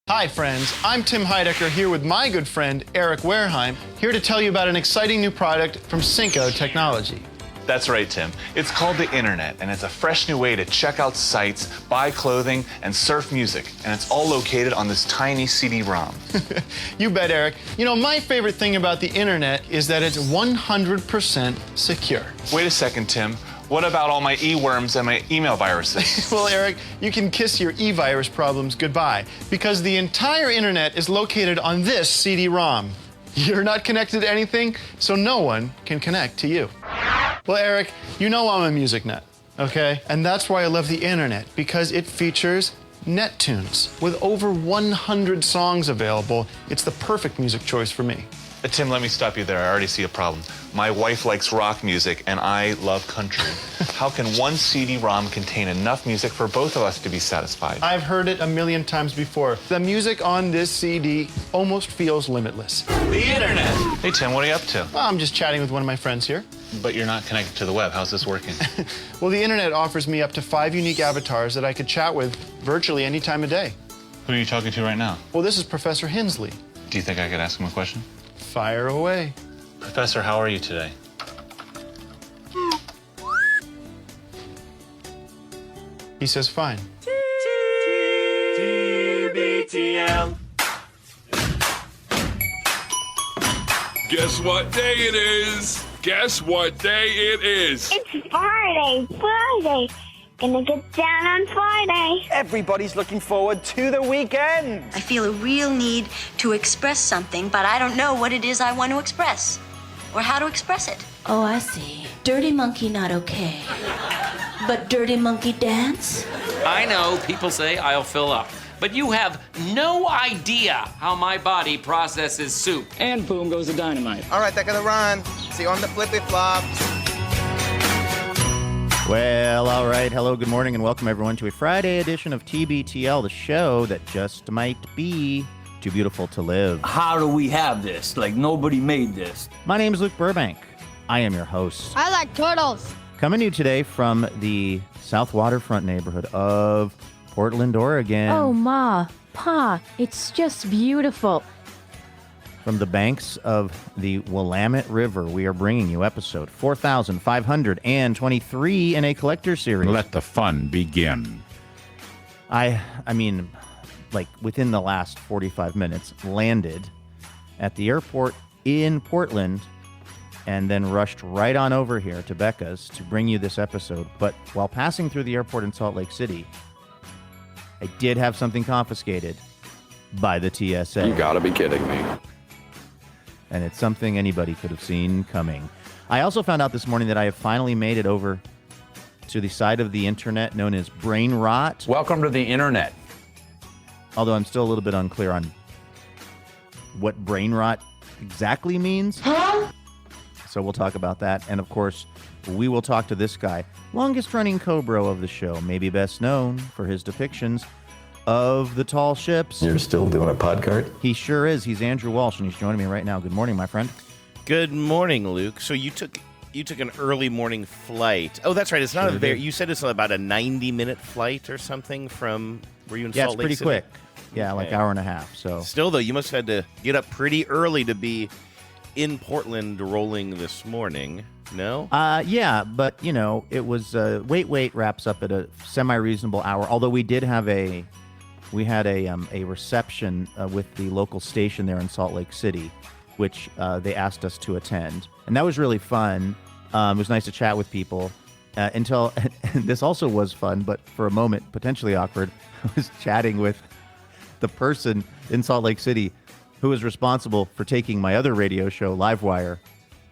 Hi friends, I'm Tim Heidecker here with my good friend Eric Wareheim, here to tell you about an exciting new product from Cinco Technology. That's right, Tim. It's called the Internet, and it's a fresh new way to check out sites, buy clothing, and surf music. And it's all located on this tiny CD-ROM. You bet, Eric. You know, my favorite thing about the Internet is that it's 100% secure. Wait a second, Tim. What about all my e-worms and my email viruses? Well, Eric, you can kiss your e-virus problems goodbye, because the entire Internet is located on this CD-ROM. You're not connected to anything, so no one can connect to you. Well, Eric, you know I'm a music nut, okay? And that's why I love the Internet, because it features NetTunes. With over 100 songs available, it's the perfect music choice for me. Tim, let me stop you there. I already see a problem. My wife likes rock music, and I love country. How can one CD-ROM contain enough music for both of us to be satisfied? I've heard it a million times before. The music on this CD almost feels limitless. The Internet! Hey, Tim, what are you up to? Well, I'm just chatting with one of my friends here. But you're not connected to the web. How's this working? Well, the Internet offers me up to 5 unique avatars that I could chat with virtually any time of day. Who are you talking to right now? Well, this is Professor Hensley. Do you think I could ask him a question? Fire away. Professor, how are you today? He says fine. TBTL. Guess what day it is? Guess what day it is? It's Friday. Gonna get down on Friday. Everybody's looking forward to the weekend. I feel a real need to express something, but I don't know what it is I want to express or how to express it. Oh, I see. Dirty monkey not okay. But dirty monkey dance? I know people say I'll fill up, but you have no idea how my body processes soup. And boom goes the dynamite. All right, they're gonna run. See you on the flippy flops. Well, all right. Hello, good morning, and welcome everyone to a Friday edition of TBTL, the show that just might be too beautiful to live. How do we have this? Like, nobody made this. My name is Luke Burbank. I am your host. I like turtles. Coming to you today from the South Waterfront neighborhood of Portland, Oregon. Oh, Ma, Pa, it's just beautiful. From the banks of the Willamette River, we are bringing you episode 4,523 in a collector series. Let the fun begin. I mean, like within the last 45 minutes, landed at the airport in Portland and then rushed right on over here to Becca's to bring you this episode. But while passing through the airport in Salt Lake City, I did have something confiscated by the TSA. You gotta be kidding me. And it's something anybody could have seen coming. I also found out this morning that I have finally made it over to the side of the internet known as brain rot. Welcome to the Internet. Although I'm still a little bit unclear on what brain rot exactly means. Huh? So we'll talk about that. And of course, we will talk to this guy, longest running Cobra of the show, maybe best known for his depictions of the tall ships. You're still doing a podcast? He sure is. He's Andrew Walsh, and he's joining me right now. Good morning, my friend. Good morning, Luke. So you took an early morning flight. Oh, that's right. It's not a very. You said it's about a 90-minute flight or something from. Were you in Salt Lake City? Yeah, it's pretty quick. Yeah, like hour and a half. So still, though, you must have had to get up pretty early to be in Portland rolling this morning. No? Yeah, but you know, it was Wait wraps up at a semi-reasonable hour. Although we had a reception with the local station there in Salt Lake City, which they asked us to attend. And that was really fun. It was nice to chat with people until this also was fun, but for a moment, potentially awkward. I was chatting with the person in Salt Lake City who was responsible for taking my other radio show, Livewire,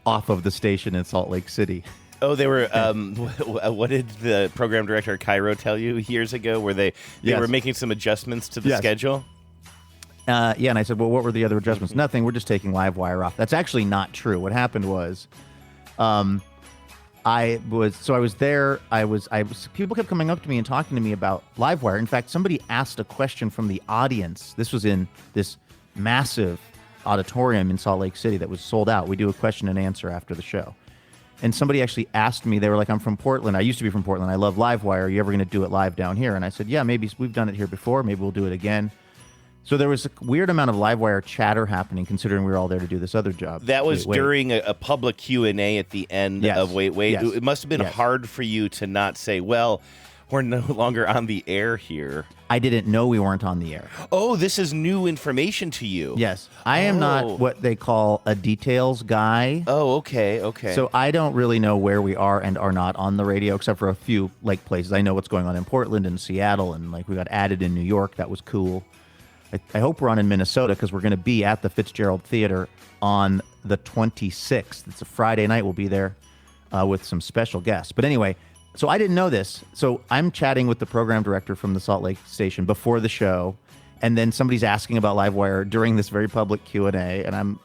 off of the station in Salt Lake City. Oh, they were. What did the program director at Cairo tell you years ago? Where they were making some adjustments to the schedule? Yeah, and I said, well, what were the other adjustments? Nothing. We're just taking Livewire off. That's actually not true. What happened was, I was there. People kept coming up to me and talking to me about Livewire. In fact, somebody asked a question from the audience. This was in this massive auditorium in Salt Lake City that was sold out. We do a question and answer after the show. And somebody actually asked me, they were like, I'm from Portland. I used to be from Portland. I love Livewire. Are you ever going to do it live down here? And I said, yeah, maybe we've done it here before. Maybe we'll do it again. So there was a weird amount of Livewire chatter happening, considering we were all there to do this other job. That was Wait. during a public Q&A at the end Yes. of Wait. Yes. It must have been Yes. hard for you to not say, well, we're no longer on the air here. I didn't know we weren't on the air. Oh, this is new information to you. Yes. I am not what they call a details guy. Oh, okay. So I don't really know where we are and are not on the radio, except for a few places. I know what's going on in Portland and Seattle, and we got added in New York. That was cool. I hope we're on in Minnesota because we're going to be at the Fitzgerald Theater on the 26th. It's a Friday night. We'll be there with some special guests. But anyway, so I didn't know this. So I'm chatting with the program director from the Salt Lake station before the show, and then somebody's asking about Livewire during this very public Q&A, and I'm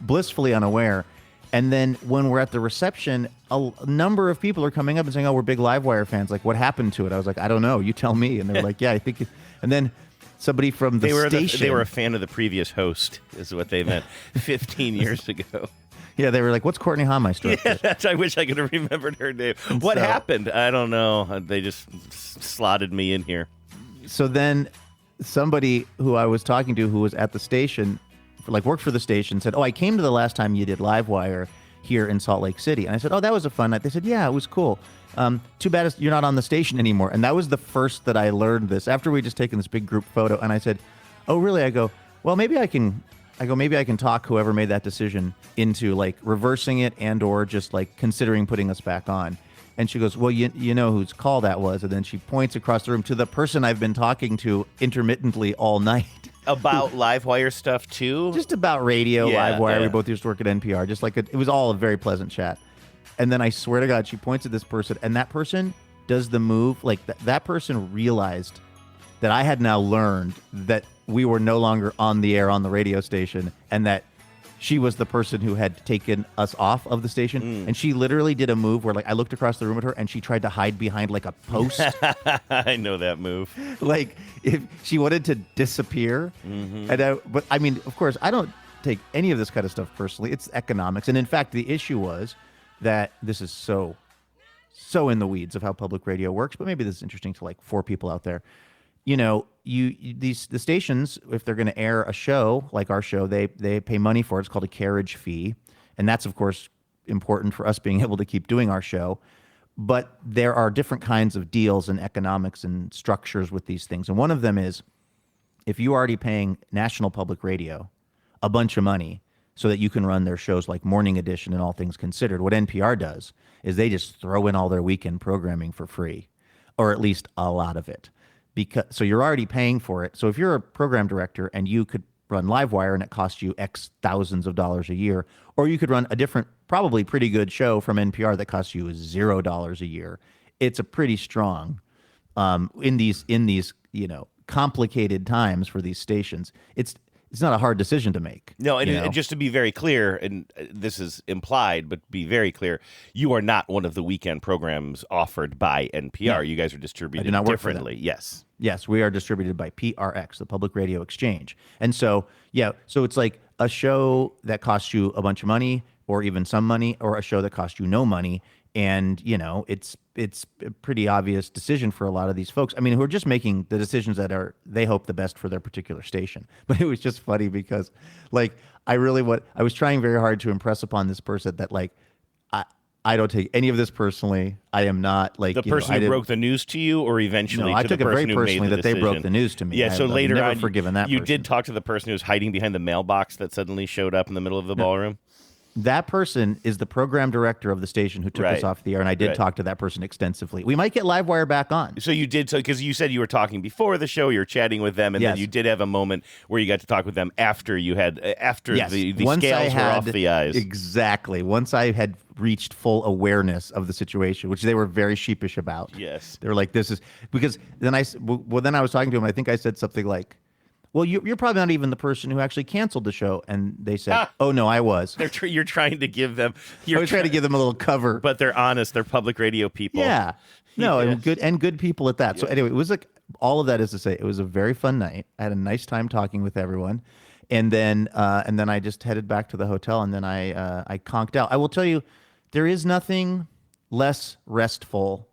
blissfully unaware. And then when we're at the reception, a number of people are coming up and saying, "Oh, we're big Livewire fans. Like, what happened to it?" I was like, "I don't know. You tell me." And they're like, "Yeah, I think." And then somebody from the station. They were a fan of the previous host, is what they meant 15 years ago. Yeah, they were like, "What's Courtney Hameister?" Yeah, I wish I could have remembered her name. What happened? I don't know. They just slotted me in here. So then somebody who I was talking to who was at the station, worked for the station, said, "Oh, I came to the last time you did Livewire here in Salt Lake City." And I said, "Oh, that was a fun night." They said, "Yeah, it was cool. Too bad you're not on the station anymore." And that was the first that I learned this after we just taken this big group photo. And I said, "Oh, really?" I go, "Well, maybe I can talk whoever made that decision into reversing it and or just considering putting us back on." And she goes, "Well, you know whose call that was." And then she points across the room to the person I've been talking to intermittently all night. About Livewire stuff too? Just about radio, Livewire. Yeah. We both used to work at NPR. Just it was all a very pleasant chat. And then I swear to God, she points at this person, and that person does the move. That person realized that I had now learned that we were no longer on the air on the radio station, and that she was the person who had taken us off of the station. And she literally did a move where I looked across the room at her, and she tried to hide behind a post. I know that move. If she wanted to disappear. But I mean, of course, I don't take any of this kind of stuff personally. It's economics. And in fact, the issue was that this is so in the weeds of how public radio works, but maybe this is interesting to 4 people out there. The stations, if they're going to air a show like our show, they pay money for it. It's called a carriage fee, and that's of course important for us being able to keep doing our show. But there are different kinds of deals and economics and structures with these things, and one of them is if you are already paying National Public Radio a bunch of money so that you can run their shows like Morning Edition and All Things Considered, what NPR does is they just throw in all their weekend programming for free, or at least a lot of it. So you're already paying for it. So if you're a program director and you could run Livewire and it costs you X thousands of dollars a year, or you could run a different, probably pretty good show from NPR that costs you $0 a year, it's a pretty strong in these complicated times for these stations. It's not a hard decision to make. No, and just to be very clear, and this is implied, but be very clear, you are not one of the weekend programs offered by NPR. No. You guys are distributed differently. Yes, we are distributed by PRX, the Public Radio Exchange. And so it's like a show that costs you a bunch of money or even some money, or a show that costs you no money. And, it's a pretty obvious decision for a lot of these folks. I mean, who are just making the decisions that they hope the best for their particular station. But it was just funny because, I was trying very hard to impress upon this person that, I don't take any of this personally. I am not the person who broke the news to you, or eventually I to took the it very person who made personally the that they decision? broke the news to me. Yeah, so later I've never on, forgiven that you person. did talk to the person who was hiding behind the mailbox that suddenly showed up in the middle of the ballroom? That person is the program director of the station who took us off the air, and I did talk to that person extensively. We might get Livewire back on. So you did, because you said you were talking before the show, you were chatting with them, and then you did have a moment where you got to talk with them after you had, the scales were off the eyes. Exactly. Once I had reached full awareness of the situation, which they were very sheepish about. Yes. They were like, this is, because then I was talking to him, and I think I said something like, well, you're probably not even the person who actually canceled the show. And they said, oh, no, I was. You're trying to give them... I was trying to give them a little cover. But they're honest. They're public radio people. Yeah. No, and good people at that. Yeah. So anyway, it was all of that is to say, it was a very fun night. I had a nice time talking with everyone. And then I just headed back to the hotel, and then I conked out. I will tell you, there is nothing less restful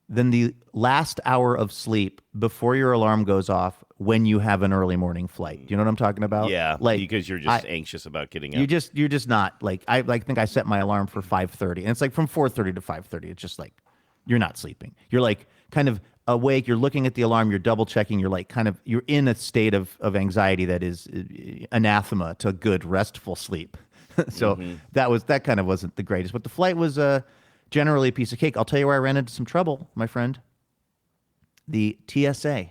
than the last hour of sleep before your alarm goes off when you have an early morning flight. Do you know what I'm talking about? Yeah, like because you're just anxious about getting up. You're just not like I think I set my alarm for 5:30, and it's like from 4:30 to 5:30. It's just like you're not sleeping. You're like kind of awake. You're looking at the alarm. You're double checking. You're like you're in a state of anxiety that is anathema to good restful sleep. So that kind of wasn't the greatest, but the flight was generally a piece of cake. I'll tell you where I ran into some trouble, my friend. The TSA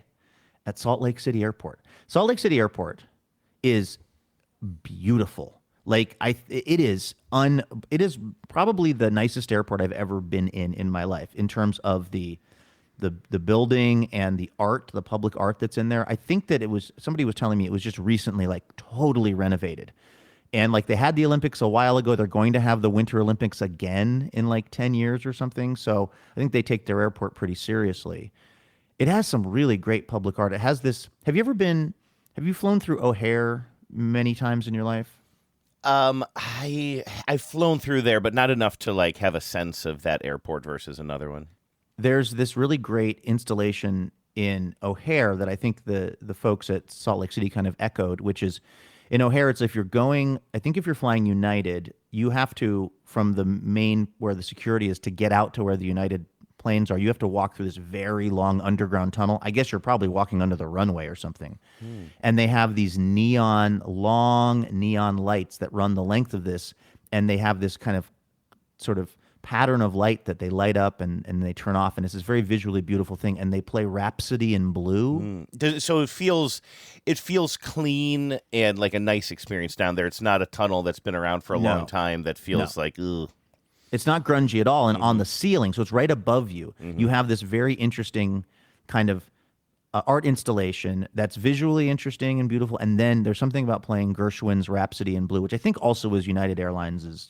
at Salt Lake City Airport. Salt Lake City Airport is beautiful. Like it is probably the nicest airport I've ever been in my life in terms of the building and the art, the public art that's in there. I think that somebody was telling me it was just recently like totally renovated. And like they had the Olympics a while ago, they're going to have the Winter Olympics again in like 10 years or something. So I think they take their airport pretty seriously. It has some really great public art. It has this. Have you flown through O'Hare many times in your life? I've flown through there, but not enough to like have a sense of that airport versus another one. There's this really great installation in O'Hare that I think the folks at Salt Lake City kind of echoed, which is in O'Hare, it's if you're flying United, you have to, from the main where the security is, to get out to where the United planes are, you have to walk through this very long underground tunnel. I guess you're probably walking under the runway or something. And they have these long neon lights that run the length of this, and they have this kind of sort of pattern of light that they light up and they turn off, and it's this very visually beautiful thing, and they play Rhapsody in Blue. So it feels clean and like a nice experience down there. It's not a tunnel that's been around for a long time that feels like, ugh. It's not grungy at all, and on the ceiling, so it's right above you. You have this very interesting kind of art installation that's visually interesting and beautiful, and then there's something about playing Gershwin's Rhapsody in Blue, which I think also was United Airlines'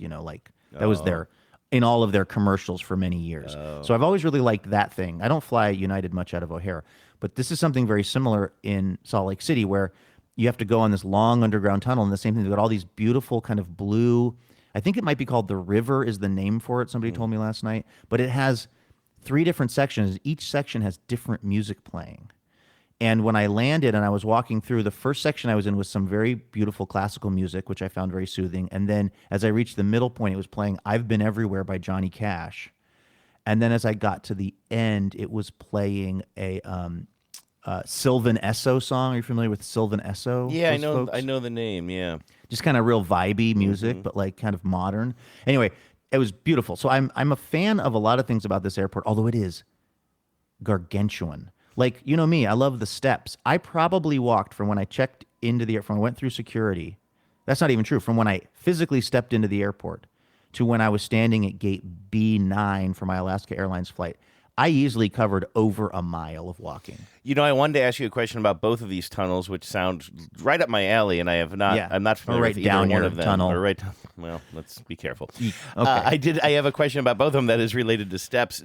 that was their in all of their commercials for many years. So I've always really liked that thing. I don't fly United much out of O'Hare, but this is something very similar in Salt Lake City where you have to go on this long underground tunnel, and the same thing, they've got all these beautiful kind of blue, I think it might be called The River is the name for it, somebody told me last night, but it has 3 different sections. Each section has different music playing. And when I landed and I was walking through, the first section I was in was some very beautiful classical music, which I found very soothing. And then as I reached the middle point, it was playing I've Been Everywhere by Johnny Cash. And then as I got to the end, it was playing a Sylvan Esso song. Are you familiar with Sylvan Esso? Yeah, I folks? know the name, yeah. Just kind of real vibey music, but like kind of modern. Anyway, it was beautiful. So I'm a fan of a lot of things about this airport, although it is gargantuan. Like, you know me, I love the steps. I probably walked from when I checked into the airport, I went through security. That's not even true. From when I physically stepped into the airport to when I was standing at gate B9 for my Alaska Airlines flight, I easily covered over a mile of walking. You know, I wanted to ask you a question about both of these tunnels, which sound right up my alley, and I have not. Yeah. I'm not familiar Right with either down one your of them. tunnel. Or right. Well, let's be careful. Okay. I have a question about both of them that is related to steps.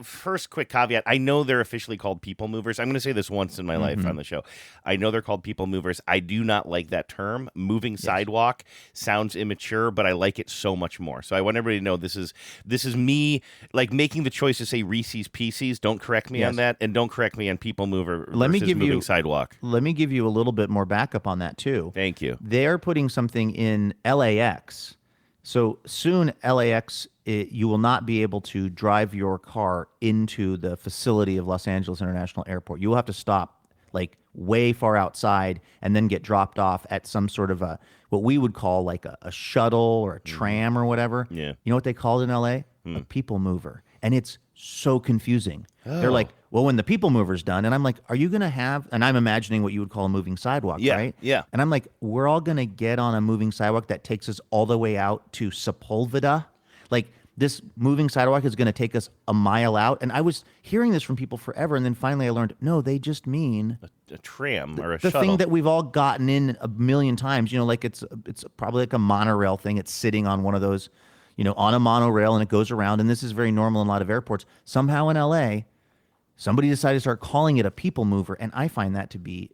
First, quick caveat: I know they're officially called people movers. I'm going to say this once in my life on the show. I know they're called people movers. I do not like that term. Moving sidewalk sounds immature, but I like it so much more. So I want everybody to know this is me like making the choice to say Reese's Pieces. Don't correct me on that, and don't correct me on people mover versus moving sidewalk. Let me give you a little bit more backup on that too. Thank you. They're putting something in LAX. So soon LAX, you will not be able to drive your car into the facility of Los Angeles International Airport. You will have to stop like way far outside and then get dropped off at some sort of what we would call like a shuttle or a tram or whatever. Yeah. You know what they call it in LA? A people mover. And it's so confusing. They're like, well, when the people mover's done, and I'm like, are you going to have, and I'm imagining what you would call a moving sidewalk, right? Yeah. And I'm like, we're all going to get on a moving sidewalk that takes us all the way out to Sepulveda. Like, this moving sidewalk is going to take us a mile out. And I was hearing this from people forever, and then finally I learned, no, they just mean a tram or a the shuttle. thing that we've all gotten in a million times. You know, like it's probably like a monorail thing. It's sitting on one of those, you know, on a monorail, and it goes around. And this is very normal in a lot of airports. Somehow in LA, somebody decided to start calling it a people mover, and I find that to be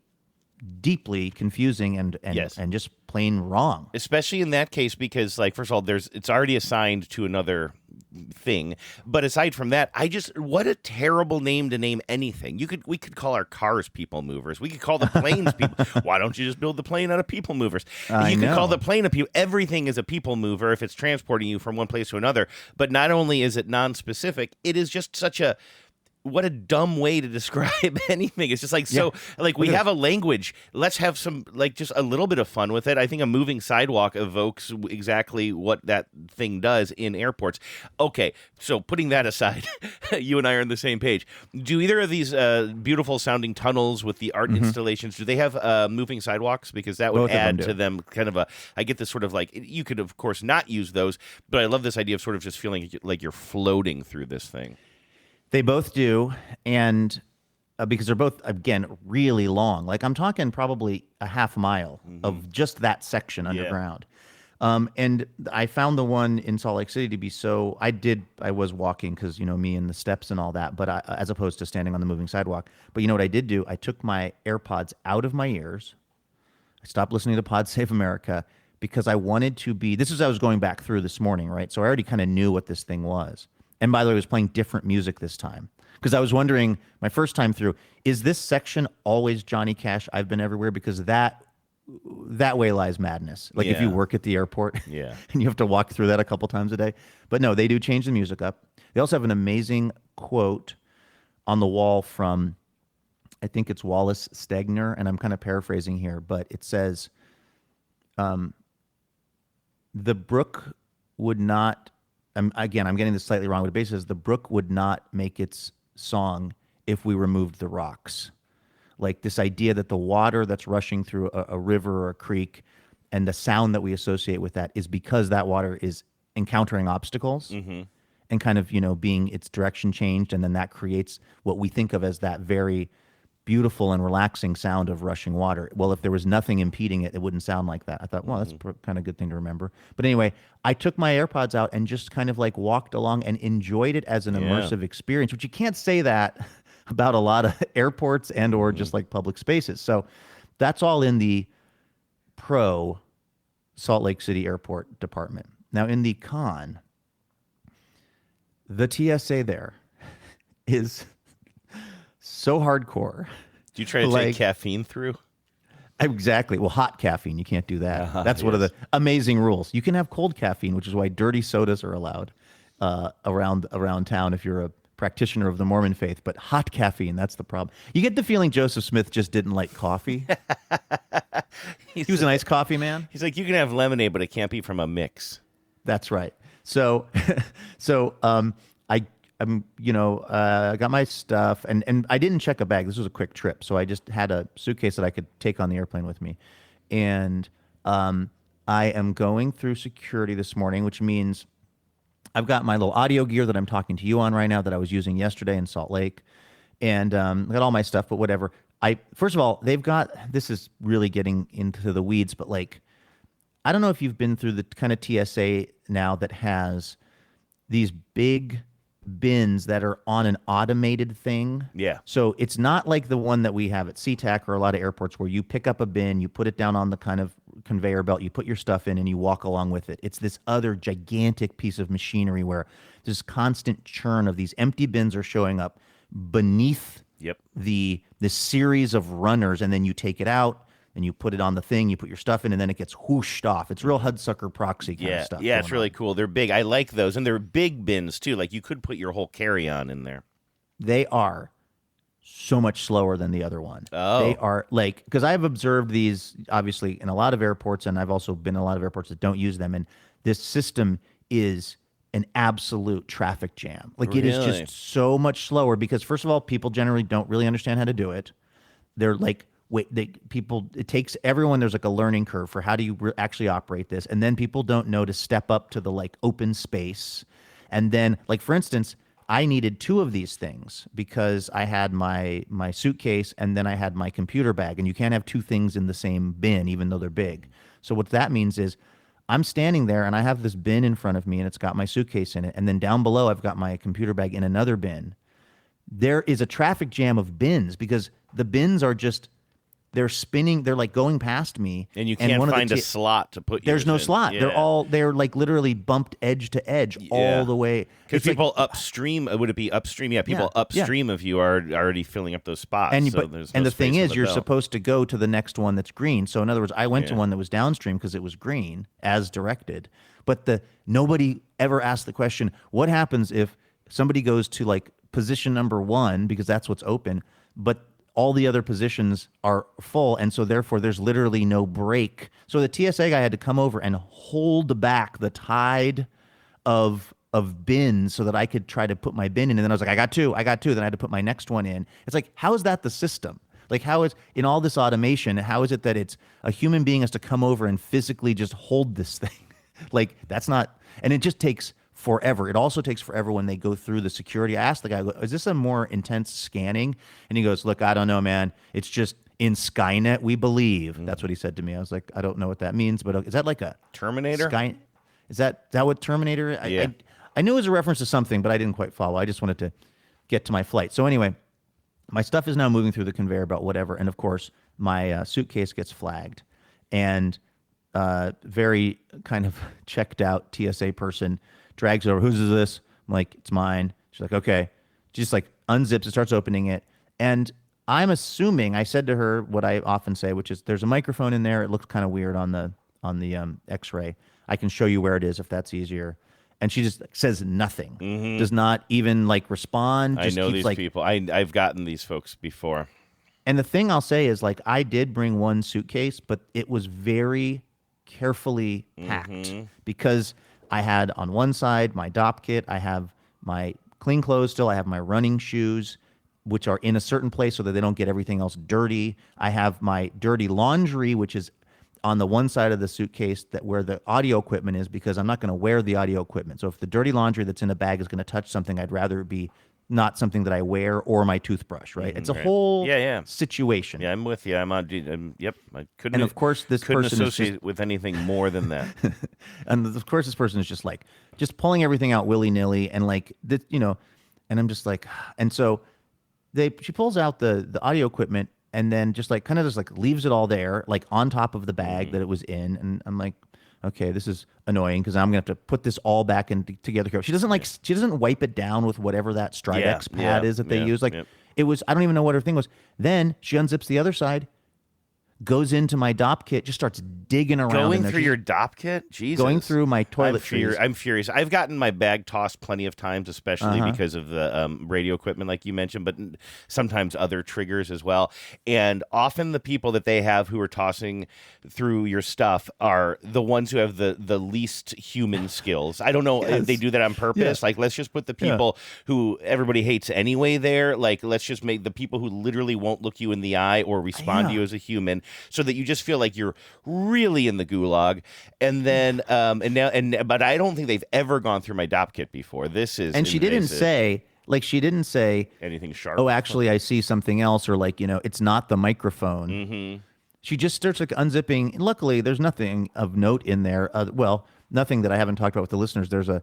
deeply confusing and Yes. and just plain wrong. Especially in that case, because like first of all, it's already assigned to another thing. But aside from that, what a terrible name to name anything. We could call our cars people movers. We could call the planes people. Why don't you just build the plane out of people movers? I You could know. call the plane a people. Everything is a people mover if it's transporting you from one place to another. But not only is it non-specific, it is just such a what a dumb way to describe anything. It's just like, so like we have a language. Let's have some, like, just a little bit of fun with it. I think a moving sidewalk evokes exactly what that thing does in airports. Okay, so putting that aside, you and I are on the same page. Do either of these beautiful sounding tunnels with the art installations, do they have moving sidewalks? Because that would Both of them add do. to them kind of I get this sort of like, you could of course not use those, but I love this idea of sort of just feeling like you're floating through this thing. They both do, and because they're both, again, really long. Like, I'm talking probably a half mile of just that section underground. And I found the one in Salt Lake City to be I was walking because, me and the steps and all that, but as opposed to standing on the moving sidewalk. But you know what I did do? I took my AirPods out of my ears. I stopped listening to Pod Save America because I wanted to be, this is I was going back through this morning, right? So I already kind of knew what this thing was. And by the way, I was playing different music this time because I was wondering my first time through, is this section always Johnny Cash, I've Been Everywhere? Because that way lies madness. Like if you work at the airport and you have to walk through that a couple times a day. But no, they do change the music up. They also have an amazing quote on the wall from, I think it's Wallace Stegner, and I'm kind of paraphrasing here, but it says, the brook would not, I'm getting this slightly wrong, but it basically says the brook would not make its song if we removed the rocks. Like this idea that the water that's rushing through a river or a creek and the sound that we associate with that is because that water is encountering obstacles and kind of, being its direction changed. And then that creates what we think of as that very beautiful and relaxing sound of rushing water. Well, if there was nothing impeding it, it wouldn't sound like that. I thought, well, that's kind of a good thing to remember. But anyway, I took my AirPods out and just kind of like walked along and enjoyed it as an immersive experience, which you can't say that about a lot of airports and or just like public spaces. So that's all in the pro Salt Lake City Airport department. Now in the con, the TSA there is so hardcore. Do you try to take caffeine through? Exactly. Well, hot caffeine, you can't do that. That's one of the amazing rules. You can have cold caffeine, which is why dirty sodas are allowed around town if you're a practitioner of the Mormon faith. But hot caffeine, that's the problem. You get the feeling Joseph Smith just didn't like coffee. He was an iced coffee man. He's like, you can have lemonade, but it can't be from a mix. That's right. So, I got my stuff and I didn't check a bag. This was a quick trip. So I just had a suitcase that I could take on the airplane with me. And I am going through security this morning, which means I've got my little audio gear that I'm talking to you on right now that I was using yesterday in Salt Lake. And I got all my stuff, but whatever. First of all, this is really getting into the weeds, but like, I don't know if you've been through the kind of TSA now that has these big bins that are on an automated thing. Yeah. So it's not like the one that we have at SeaTac or a lot of airports where you pick up a bin, you put it down on the kind of conveyor belt, you put your stuff in and you walk along with it. It's this other gigantic piece of machinery where this constant churn of these empty bins are showing up beneath the series of runners, and then you take it out and you put it on the thing, you put your stuff in, and then it gets whooshed off. It's real Hudsucker proxy kind of stuff. Yeah, it's really cool. They're big. I like those. And they're big bins, too. Like, you could put your whole carry-on in there. They are so much slower than the other one. Oh. They are, like, because I've observed these, obviously, in a lot of airports, and I've also been in a lot of airports that don't use them, and this system is an absolute traffic jam. Like, it is just so much slower because, first of all, people generally don't really understand how to do it. They're like, it takes everyone, there's like a learning curve for how do you actually operate this. And then people don't know to step up to the like open space. And then like, for instance, I needed two of these things because I had my suitcase and then I had my computer bag, and you can't have two things in the same bin, even though they're big. So what that means is I'm standing there and I have this bin in front of me and it's got my suitcase in it. And then down below, I've got my computer bag in another bin. There is a traffic jam of bins because the bins are just they're spinning. They're like going past me, and you can't find a slot to put. There's no in. slot. Yeah. They're like literally bumped edge to edge all the way. Because people upstream, would it be upstream? Yeah, people upstream of you are already filling up those spots. And, so the thing is, you're supposed to go to the next one that's green. So in other words, I went to one that was downstream because it was green as directed. But nobody ever asked the question, what happens if somebody goes to like position number 1 because that's what's open, but all the other positions are full, and so therefore there's literally no break. So the TSA guy had to come over and hold back the tide of bins so that I could try to put my bin in. And then I was like, I got two. Then I had to put my next one in. It's like, how is that the system? Like, how is, in all this automation, how is it that it's a human being has to come over and physically just hold this thing? Like, that's not, and it just takes forever. It also takes forever when they go through the security. I asked the guy, is this a more intense scanning? And he goes, look, I don't know, man. It's just in Skynet, we believe. That's what he said to me. I was like, I don't know what that means, but is that like a Terminator? Is that what Terminator? I knew it was a reference to something, but I didn't quite follow. I just wanted to get to my flight. So anyway, my stuff is now moving through the conveyor belt, whatever. And of course, my suitcase gets flagged. And very kind of checked out TSA person drags it over. Whose is this? I'm like, it's mine. She's like, okay. She just like unzips it, starts opening it. And I'm assuming, I said to her what I often say, which is there's a microphone in there. It looks kind of weird on the X-ray. I can show you where it is if that's easier. And she just says nothing. Does not even like respond. Just I know keeps, these people. I've gotten these folks before. And the thing I'll say is, like, I did bring one suitcase, but it was very carefully packed because I had on one side my DOP kit, I have my clean clothes still, I have my running shoes, which are in a certain place so that they don't get everything else dirty. I have my dirty laundry, which is on the one side of the suitcase that where the audio equipment is, because I'm not going to wear the audio equipment. So if the dirty laundry that's in a bag is going to touch something, I'd rather it be not something that I wear or my toothbrush, right? It's a whole situation. Yeah, I'm with you. Yep. I couldn't. And of course, this couldn't person associate is just, with anything more than that. And of course, this person is just like pulling everything out willy nilly, and like this, and I'm just like, and so she pulls out the audio equipment and then just like kind of just like leaves it all there, like on top of the bag that it was in, and I'm like, okay, this is annoying because I'm gonna have to put this all back in together. She doesn't wipe it down with whatever that Stridex pad is that they use. Like it was, I don't even know what her thing was. Then she unzips the other side, goes into my DOP kit, just starts digging around. Going through your DOP kit? Jesus. Going through my toiletries. I'm furious. I've gotten my bag tossed plenty of times, especially because of the radio equipment like you mentioned, but sometimes other triggers as well. And often the people that they have who are tossing through your stuff are the ones who have the least human skills. I don't know if they do that on purpose. Yes. Like, let's just put the people who everybody hates anyway there. Like, let's just make the people who literally won't look you in the eye or respond to you as a human, so that you just feel like you're really in the gulag. And then, but I don't think they've ever gone through my DOP kit before. This is, and she didn't say anything sharp. Oh, actually, I see something else, or like, it's not the microphone. She just starts like unzipping. And luckily, there's nothing of note in there. Well, nothing that I haven't talked about with the listeners. There's a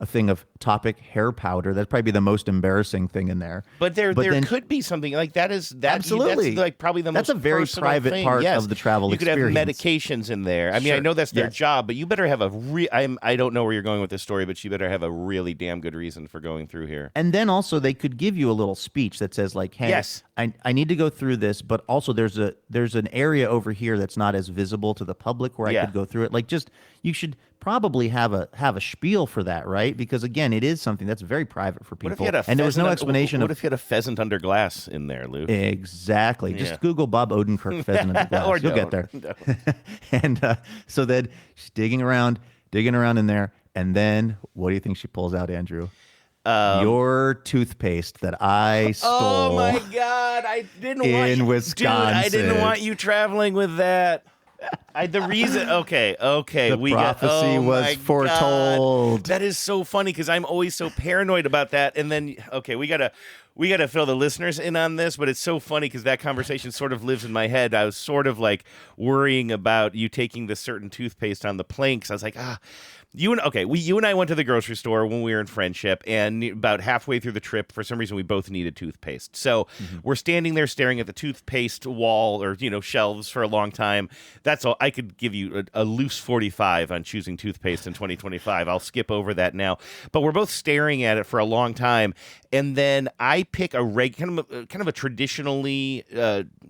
thing of Topic hair powder. That'd probably be the most embarrassing thing in there. But there could be something like that. Absolutely. That's like probably the most. That's a very personal private thing. part of the travel experience. You could have medications in there. I mean, I know that's their job, but you better have I don't know where you're going with this story, but you better have a really damn good reason for going through here. And then also they could give you a little speech that says like, hey, I need to go through this, but also there's an area over here that's not as visible to the public where I could go through it. Like, just, you should probably have a spiel for that, right? Because again, it is something that's very private for people. And there was no explanation. What if you had a pheasant under glass in there, Lou? Exactly. Just Google Bob Odenkirk pheasant under glass. You'll get there. And so then she's digging around in there, and then what do you think she pulls out, Andrew? Your toothpaste that I stole. Oh my God! I didn't want in Wisconsin. Dude, I didn't want you traveling with that. The reason, okay, the prophecy was foretold. God. That is so funny because I'm always so paranoid about that. And then, okay, we gotta fill the listeners in on this, but it's so funny because that conversation sort of lives in my head. I was sort of like worrying about you taking this certain toothpaste on the plane because I was like, You and I went to the grocery store when we were in Friendship, and about halfway through the trip, for some reason, we both needed toothpaste. So we're standing there staring at the toothpaste wall or shelves for a long time. That's all. I could give you a loose 45 on choosing toothpaste in 2025. I'll skip over that now. But we're both staring at it for a long time, and then I pick a kind of a traditionally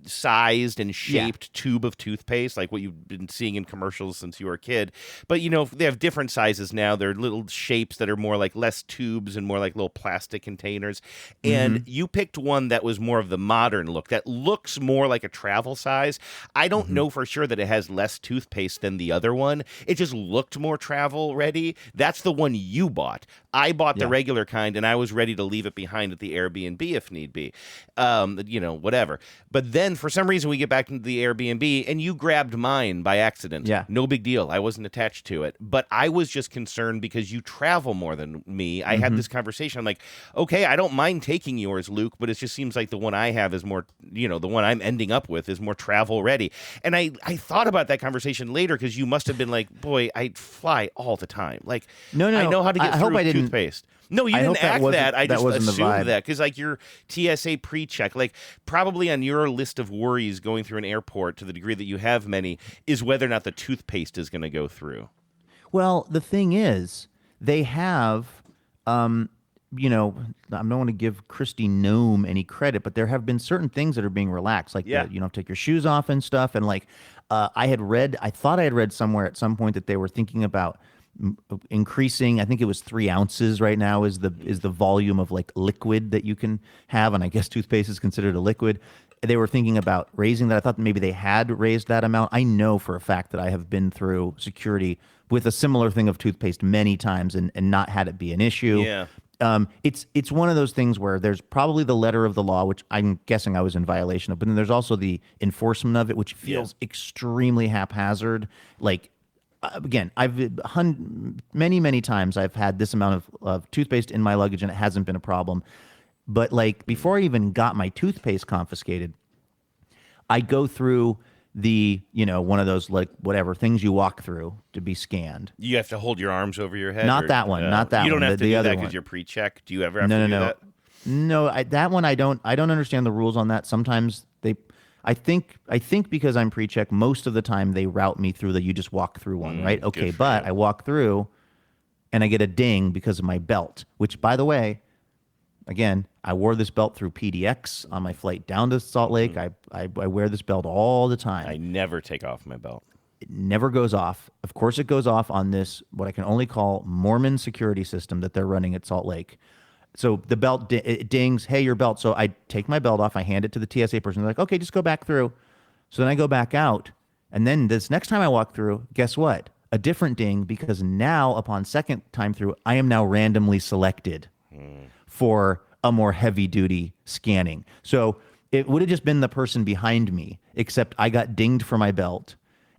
sized and shaped tube of toothpaste, like what you've been seeing in commercials since you were a kid. But they have different sizes now. They're little shapes that are more like less tubes and more like little plastic containers. And you picked one that was more of the modern look, that looks more like a travel size. I don't know for sure that it has less toothpaste than the other one. It just looked more travel ready. That's the one you bought. I bought the regular kind, and I was ready to leave it behind at the Airbnb if need be. Whatever. But then for some reason we get back into the Airbnb, and you grabbed mine by accident. Yeah. No big deal. I wasn't attached to it. But I was just concerned because you travel more than me. I had this conversation. I'm like, okay, I don't mind taking yours, Luke, but it just seems like the one I have is more, the one I'm ending up with is more travel ready. And I thought about that conversation later because you must have been like, boy, I fly all the time. Like, No. I know how to get I through hope I didn't. toothpaste. No, you I didn't hope that act wasn't- that. I that just wasn't the assumed vibe. that because like your TSA pre-check, like probably on your list of worries going through an airport to the degree that you have many is whether or not the toothpaste is going to go through. Well, the thing is, they have, I don't want to give Christy Nome any credit, but there have been certain things that are being relaxed, like take your shoes off and stuff. And like, I thought I had read somewhere at some point that they were thinking about increasing. I think it was 3 ounces right now is the volume of like liquid that you can have, and I guess toothpaste is considered a liquid. They were thinking about raising that. I thought maybe they had raised that amount. I know for a fact that I have been through security with a similar thing of toothpaste many times and not had it be an issue. Yeah. It's one of those things where there's probably the letter of the law, which I'm guessing I was in violation of, but then there's also the enforcement of it, which feels extremely haphazard. Like, again, many times I've had this amount of toothpaste in my luggage and it hasn't been a problem. But like before I even got my toothpaste confiscated, I go through the, one of those like whatever things you walk through to be scanned. You have to hold your arms over your head? Not that one, not that one. You don't have to the do other that one. because you're pre-check? Do you ever have to do that? No, that one I don't understand the rules on that. Sometimes I think because I'm pre-check, most of the time they route me through you just walk through one, right? Okay, but I walk through and I get a ding because of my belt, which by the way, again, I wore this belt through PDX on my flight down to Salt Lake. I wear this belt all the time. I never take off my belt. It never goes off. Of course, it goes off on this, what I can only call Mormon security system that they're running at Salt Lake. So the belt it dings, hey, your belt. So I take my belt off, I hand it to the TSA person. They're like, okay, just go back through. So then I go back out. And then this next time I walk through, guess what? A different ding, because now upon second time through, I am now randomly selected for a more heavy duty scanning. So it would have just been the person behind me, except I got dinged for my belt.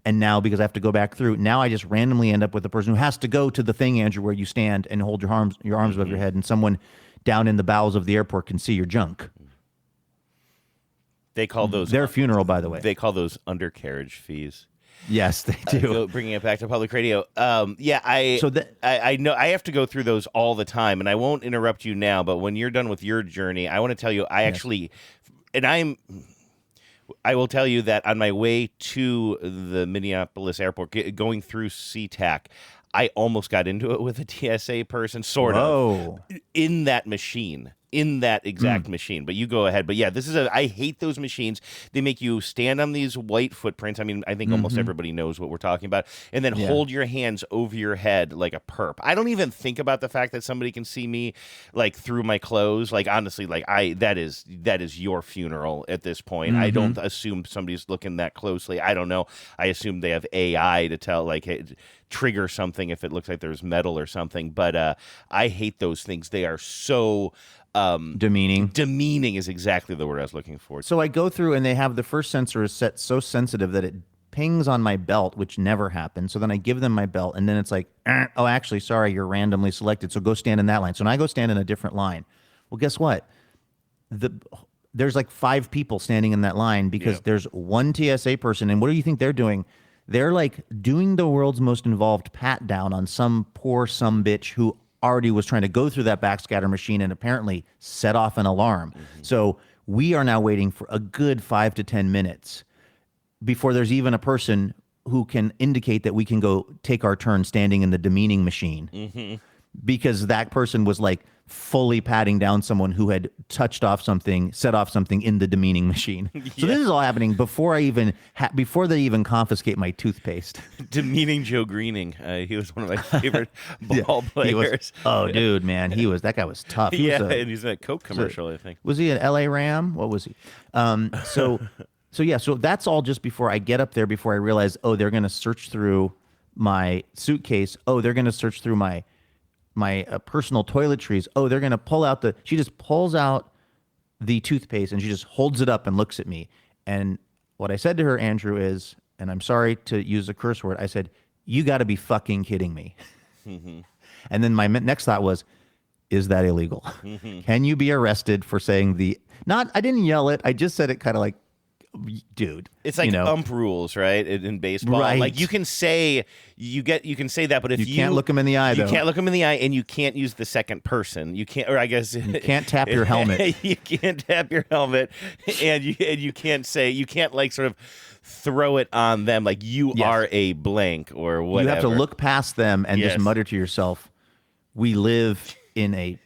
And now, because I have to go back through, now I just randomly end up with the person who has to go to the thing, Andrew, where you stand and hold your arms above your head, and someone down in the bowels of the airport can see your junk. They call those their funeral, by the way. They call those undercarriage fees. Yes, they do. Bringing it back to public radio. I know I have to go through those all the time, and I won't interrupt you now. But when you're done with your journey, I want to tell you, I will tell you that on my way to the Minneapolis airport, going through SeaTac, I almost got into it with a TSA person, sort of, in that machine. In that exact machine. But you go ahead. But yeah, I hate those machines. They make you stand on these white footprints. I mean, I think almost everybody knows what we're talking about. And then hold your hands over your head like a perp. I don't even think about the fact that somebody can see me like through my clothes. Like honestly, like that is your funeral at this point. I don't assume somebody's looking that closely. I don't know. I assume they have AI to tell like trigger something if it looks like there's metal or something. But I hate those things. They are so demeaning. Demeaning is exactly the word I was looking for. So I go through and they have the first sensor is set so sensitive that it pings on my belt, which never happens. So then I give them my belt and then it's like, oh, actually, sorry, you're randomly selected. So go stand in that line. So now I go stand in a different line. Well, guess what? There's like 5 people standing in that line because there's one TSA person. And what do you think they're doing? they're like doing the world's most involved pat down on some poor bitch who already was trying to go through that backscatter machine and apparently set off an alarm. So we are now waiting for a good 5 to 10 minutes before there's even a person who can indicate that we can go take our turn standing in the demeaning machine. Because that person was like fully patting down someone who had set off something in the demeaning machine. So this is all happening before I even before they even confiscate my toothpaste. Demeaning Joe Greening. He was one of my favorite ball players. Dude, man, that guy was tough. And he's in a Coke commercial, I think. Was he an LA Ram? What was he? So that's all just before I get up there, before I realize, they're going to search through my suitcase. They're going to search through my personal toiletries. They're going to pull out she just pulls out the toothpaste and she just holds it up and looks at me. And what I said to her, Andrew, is, and I'm sorry to use a curse word, I said, you got to be fucking kidding me. And then my next thought was, is that illegal? Can you be arrested for saying I didn't yell it. I just said it kind of like, dude, it's like ump rules, right? In baseball, right? Like you can say that, but if you can't look them in the eye, you can't look them in the eye, and you can't use the second person. You can't, or I guess you can't tap your helmet. You can't tap your helmet, and you can't like sort of throw it on them like you are a blank or whatever. You have to look past them and just mutter to yourself, we live in a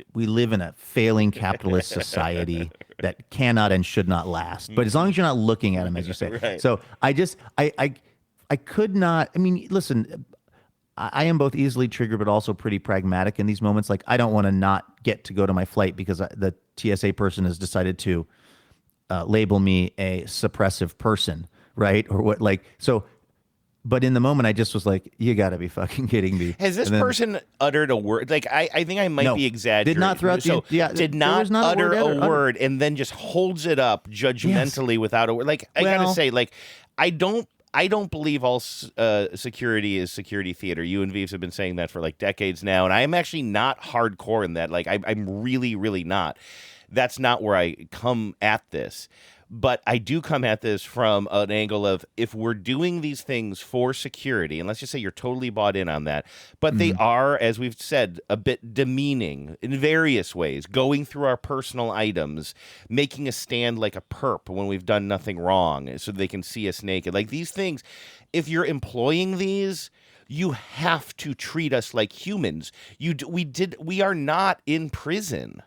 failing capitalist society that cannot and should not last. But as long as you're not looking at them, as you say. Right. So I could not. I mean, listen, I am both easily triggered, but also pretty pragmatic in these moments. Like, I don't want to not get to go to my flight because the TSA person has decided to label me a suppressive person, right? Or what? Like, so. But in the moment, I just was like, you got to be fucking kidding me. Has this person uttered a word? Like, I think I might be exaggerating. Did not throughout did not utter a word and then just holds it up judgmentally without a word. Like, I got to say, like, I don't believe all security is security theater. You and Vives have been saying that for like decades now, and I am actually not hardcore in that. Like, I'm really, really not. That's not where I come at this. But I do come at this from an angle of, if we're doing these things for security, and let's just say you're totally bought in on that, but they are, as we've said, a bit demeaning in various ways, going through our personal items, making us stand like a perp when we've done nothing wrong so they can see us naked. Like, these things, if you're employing these, you have to treat us like humans. We are not in prison.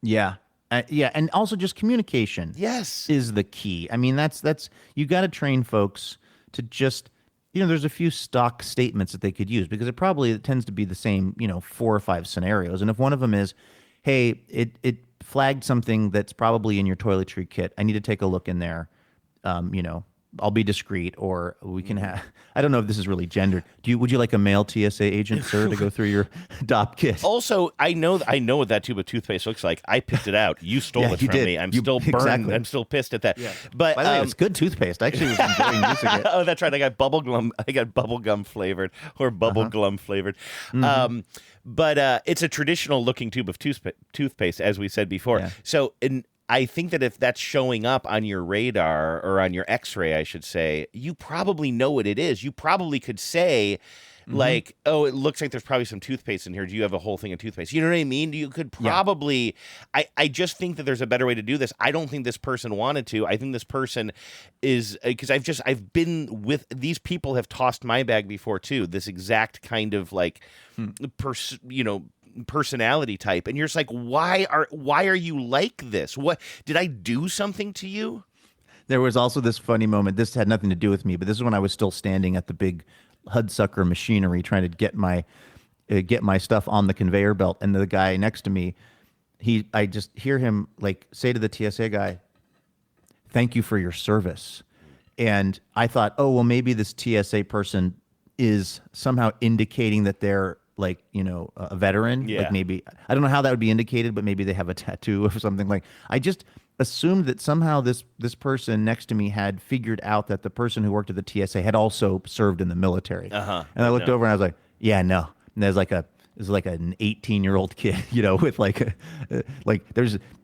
Yeah. And also just communication. Yes, is the key. I mean, that's you got to train folks to just, there's a few stock statements that they could use, because it tends to be the same, 4 or 5 scenarios. And if one of them is, hey, it flagged something that's probably in your toiletry kit, I need to take a look in there. I'll be discreet, or we can have. I don't know if this is really gendered. Would you like a male TSA agent, sir, to go through your DOP kit? Also, I know what that tube of toothpaste looks like. I picked it out. You stole it from me. I'm still burned. Exactly. I'm still pissed at that. Yeah. But by the way, it's good toothpaste. I actually was enjoying using it. Oh, that's right. I got bubblegum flavored or bubblegum flavored. But it's a traditional looking tube of toothpaste, as we said before. Yeah. So I think that if that's showing up on your radar, or on your X-ray, I should say, you probably know what it is. You probably could say, like, oh, it looks like there's probably some toothpaste in here. Do you have a whole thing of toothpaste? You know what I mean? You could probably, I just think that there's a better way to do this. I don't think this person wanted to. I think this person is, because I've been with, these people have tossed my bag before too. This exact kind of like, personality type, and you're just like, why are you like this? What did I do something to you? There was also this funny moment. This had nothing to do with me, but this is when I was still standing at the big Hudsucker machinery trying to get my stuff on the conveyor belt, and the guy next to me, I just hear him like say to the TSA guy, "Thank you for your service." And I thought, oh, well, maybe this TSA person is somehow indicating that they're like, a veteran. Yeah. Like, maybe, I don't know how that would be indicated, but maybe they have a tattoo or something. Like, I just assumed that somehow this person next to me had figured out that the person who worked at the TSA had also served in the military. And I looked over and I was like, yeah, no. And there's like an 18-year-old kid, with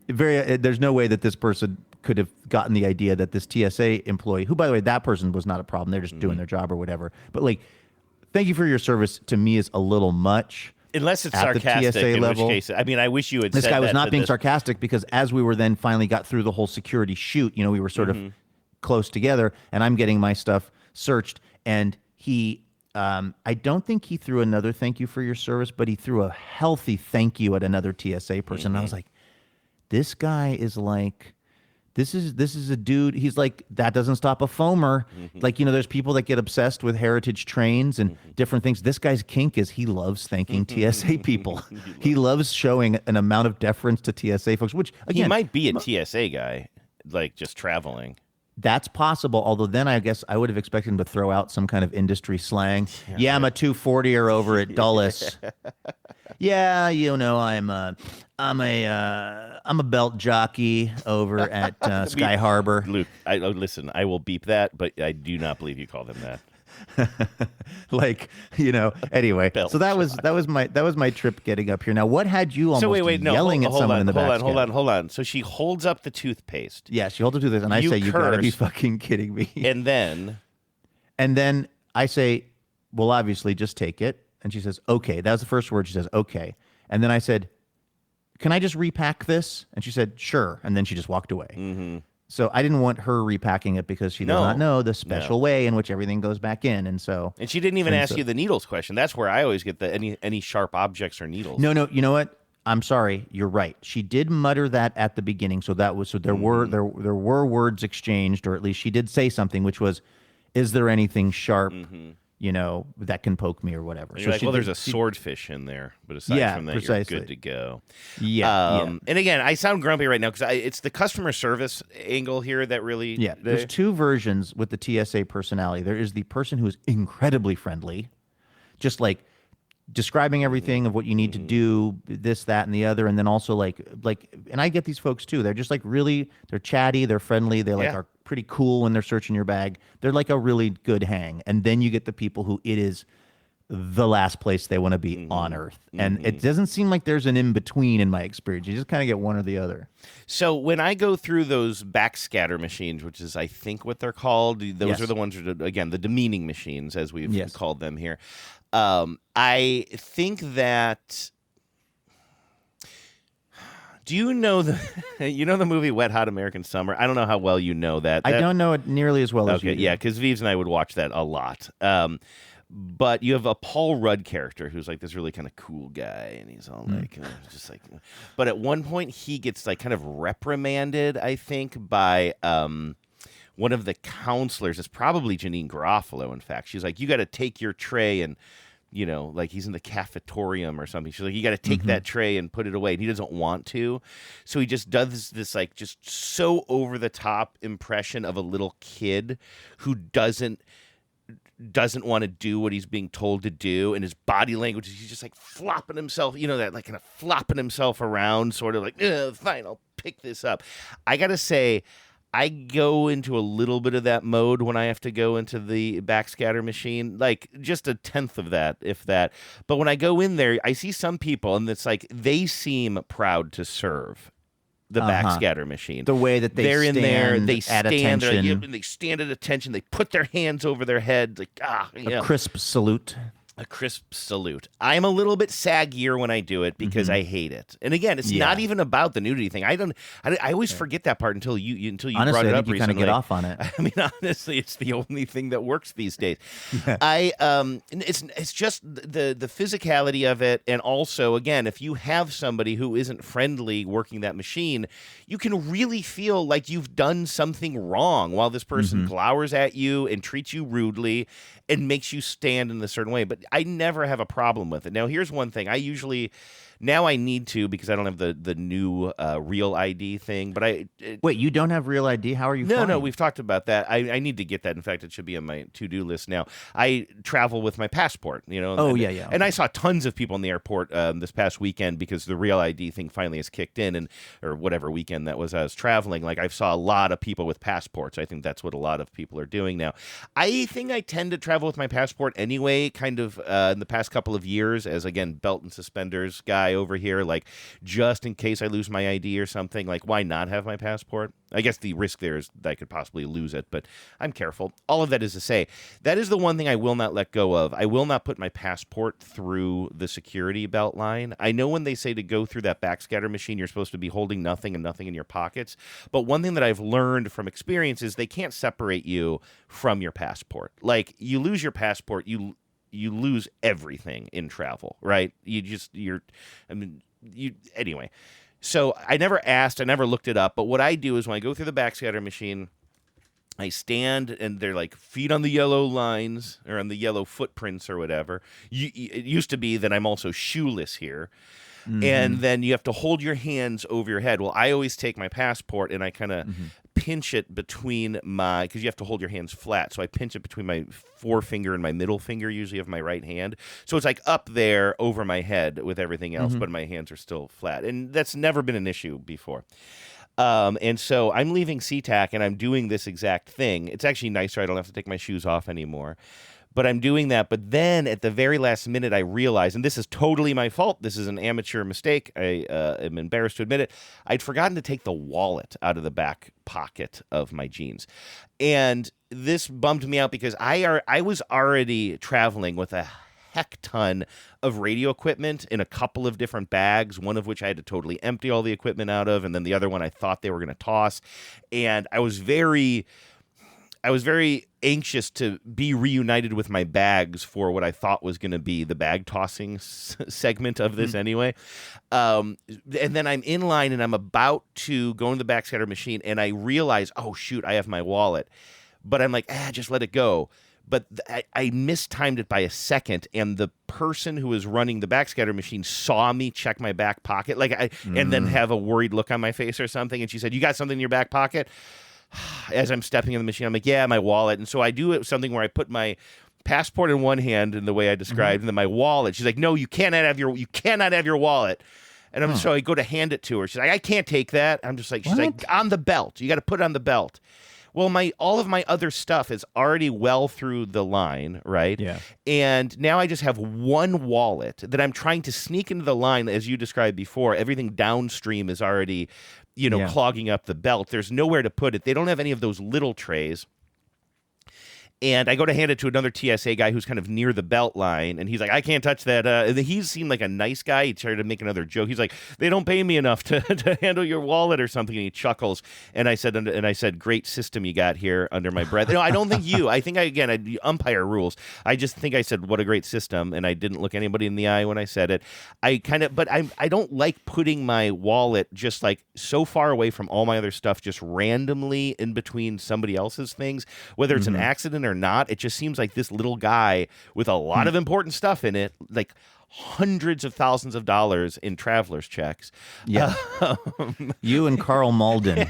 there's no way that this person could have gotten the idea that this TSA employee, who, by the way, that person was not a problem. They're just doing their job or whatever. But like, thank you for your service to me is a little much. Unless it's at sarcastic, the TSA in level. which case, I mean, I wish you had This said guy was that not to being this- sarcastic because as we were then finally got through the whole security shoot, we were sort of close together, and I'm getting my stuff searched, and he, I don't think he threw another thank you for your service, but he threw a healthy thank you at another TSA person. And I was like, this guy is like, this is a dude. He's like, that doesn't stop a foamer. Like, there's people that get obsessed with heritage trains and different things. This guy's kink is he loves thanking TSA people. He loves showing an amount of deference to TSA folks, which again, he might be a TSA guy, like just traveling. That's possible, although then I guess I would have expected him to throw out some kind of industry slang. Yeah, I'm a 240er over at Dulles. Yeah, I'm a belt jockey over at Sky Harbor. Luke, listen, I will beep that, but I do not believe you called him that. Anyway. Belt so that was my trip getting up here. Now, what had you almost yelling at hold someone on, in the back? Hold on. So she holds up the toothpaste. Yeah, she holds up the toothpaste, and I say, "You gotta be fucking kidding me!" And then I say, "Well, obviously, just take it." And she says, "Okay." That was the first word. She says, "Okay." And then I said, "Can I just repack this?" And she said, "Sure." And then she just walked away. Mm-hmm. So I didn't want her repacking it because she does not know the special way in which everything goes back in. And she didn't even ask you the needles question. That's where I always get the any sharp objects or needles. No, you know what? I'm sorry. You're right. She did mutter that at the beginning. So there were words exchanged, or at least she did say something, which was, "Is there anything sharp, that can poke me or whatever?" And you're like, there's a swordfish in there, but aside from that, precisely. You're good to go. Yeah. And again, I sound grumpy right now because it's the customer service angle here that really. Yeah. There's two versions with the TSA personality. There is the person who is incredibly friendly, just like describing everything of what you need to do, this, that, and the other, and then also like, and I get these folks too. They're just like they're chatty, they're friendly, they are pretty cool when they're searching your bag. They're like a really good hang. And then you get the people who it is the last place they want to be on earth. And it doesn't seem like there's an in-between in my experience. You just kind of get one or the other. So when I go through those backscatter machines, which is I think what they're called, those are the ones that are, again, the demeaning machines, as we've called them here. I think that... Do you know the movie Wet Hot American Summer? I don't know how well you know that. I don't know it nearly as well as you do. Yeah, because Vives and I would watch that a lot. But you have a Paul Rudd character who's like this really kind of cool guy, and he's all like, just like. But at one point, he gets like kind of reprimanded, I think, by one of the counselors. It's probably Janine Garofalo. In fact, she's like, "You got to take your tray and." Like he's in the cafetorium or something. She's like, you got to take that tray and put it away. And he doesn't want to. So he just does this like just so over the top impression of a little kid who doesn't want to do what he's being told to do. And his body language, he's just like flopping himself, that like kind of flopping himself around, sort of like, fine, I'll pick this up. I got to say, I go into a little bit of that mode when I have to go into the backscatter machine, like just a tenth of that, if that. But when I go in there, I see some people, and it's like they seem proud to serve the backscatter machine. The way that they're in there, they stand at stand, attention. they stand at attention. They put their hands over their head, like a crisp salute. A crisp salute. I'm a little bit saggier when I do it because I hate it. And again, it's not even about the nudity thing. I always forget that part until you honestly, brought it up you recently. kind of get off on it. I mean, honestly, it's the only thing that works these days. It's just the physicality of it, and also again, if you have somebody who isn't friendly working that machine, you can really feel like you've done something wrong while this person glowers at you and treats you rudely and makes you stand in a certain way. But I never have a problem with it. Now, here's one thing. Now I need to, because I don't have the new Real ID thing. But wait, you don't have Real ID? How are you? No, we've talked about that. I need to get that. In fact, it should be on my to-do list now. I travel with my passport. Yeah. And I saw tons of people in the airport this past weekend because the Real ID thing finally has kicked in, or whatever weekend that was. I was traveling. Like I saw a lot of people with passports. I think that's what a lot of people are doing now. I think I tend to travel with my passport anyway. Kind of in the past couple of years, as again belt and suspenders guy. guy over here, like, just in case I lose my ID or something. Like, why not have my passport? I guess the risk there is that I could possibly lose it, but I'm careful. All of that is to say, that is the one thing I will not let go of. I will not put my passport through the security belt line. I know when they say to go through that backscatter machine, you're supposed to be holding nothing and nothing in your pockets. But one thing that I've learned from experience is they can't separate you from your passport. Like, you lose your passport, you lose everything in travel, right? Anyway. So I never asked, I never looked it up, but what I do is when I go through the backscatter machine, I stand and they're like feet on the yellow lines or on the yellow footprints or whatever. It used to be that I'm also shoeless here. Mm-hmm. And then you have to hold your hands over your head. Well, I always take my passport and I kind of pinch it between because you have to hold your hands flat. So I pinch it between my forefinger and my middle finger, usually of my right hand. So it's like up there over my head with everything else, but my hands are still flat. And that's never been an issue before. And so I'm leaving SeaTac and I'm doing this exact thing. It's actually nicer. I don't have to take my shoes off anymore. But I'm doing that. But then at the very last minute, I realized, and this is totally my fault. This is an amateur mistake. I am embarrassed to admit it. I'd forgotten to take the wallet out of the back pocket of my jeans. And this bummed me out because I was already traveling with a heck ton of radio equipment in a couple of different bags, one of which I had to totally empty all the equipment out of, and then the other one I thought they were going to toss. And I was very anxious to be reunited with my bags for what I thought was going to be the bag tossing segment of this anyway. And then I'm in line and I'm about to go into the backscatter machine and I realize, oh, shoot, I have my wallet. But I'm like, just let it go. But I mistimed it by a second, and the person who was running the backscatter machine saw me check my back pocket, and then have a worried look on my face or something. And she said, "You got something in your back pocket?" As I'm stepping in the machine, I'm like, "Yeah, my wallet." And so I do something where I put my passport in one hand in the way I described, and then my wallet. She's like, "No, you cannot have your wallet." And so I go to hand it to her. She's like, "I can't take that." I'm just like, she's like, "On the belt. You got to put it on the belt." Well, all of my other stuff is already well through the line, right? Yeah. And now I just have one wallet that I'm trying to sneak into the line, as you described before. Everything downstream is already, clogging up the belt. There's nowhere to put it. They don't have any of those little trays. And I go to hand it to another TSA guy who's kind of near the belt line, and he's like, "I can't touch that." He seemed like a nice guy. He tried to make another joke. He's like, "They don't pay me enough to handle your wallet or something." And he chuckles. And I said, "Great system you got here," under my breath. No, I don't think you. I think I umpire rules. I just think I said, "What a great system," and I didn't look anybody in the eye when I said it. But I don't like putting my wallet just like so far away from all my other stuff, just randomly in between somebody else's things, whether it's an accident or not. It just seems like this little guy with a lot of important stuff in it, like hundreds of thousands of dollars in traveler's checks. Yeah. You and Carl Malden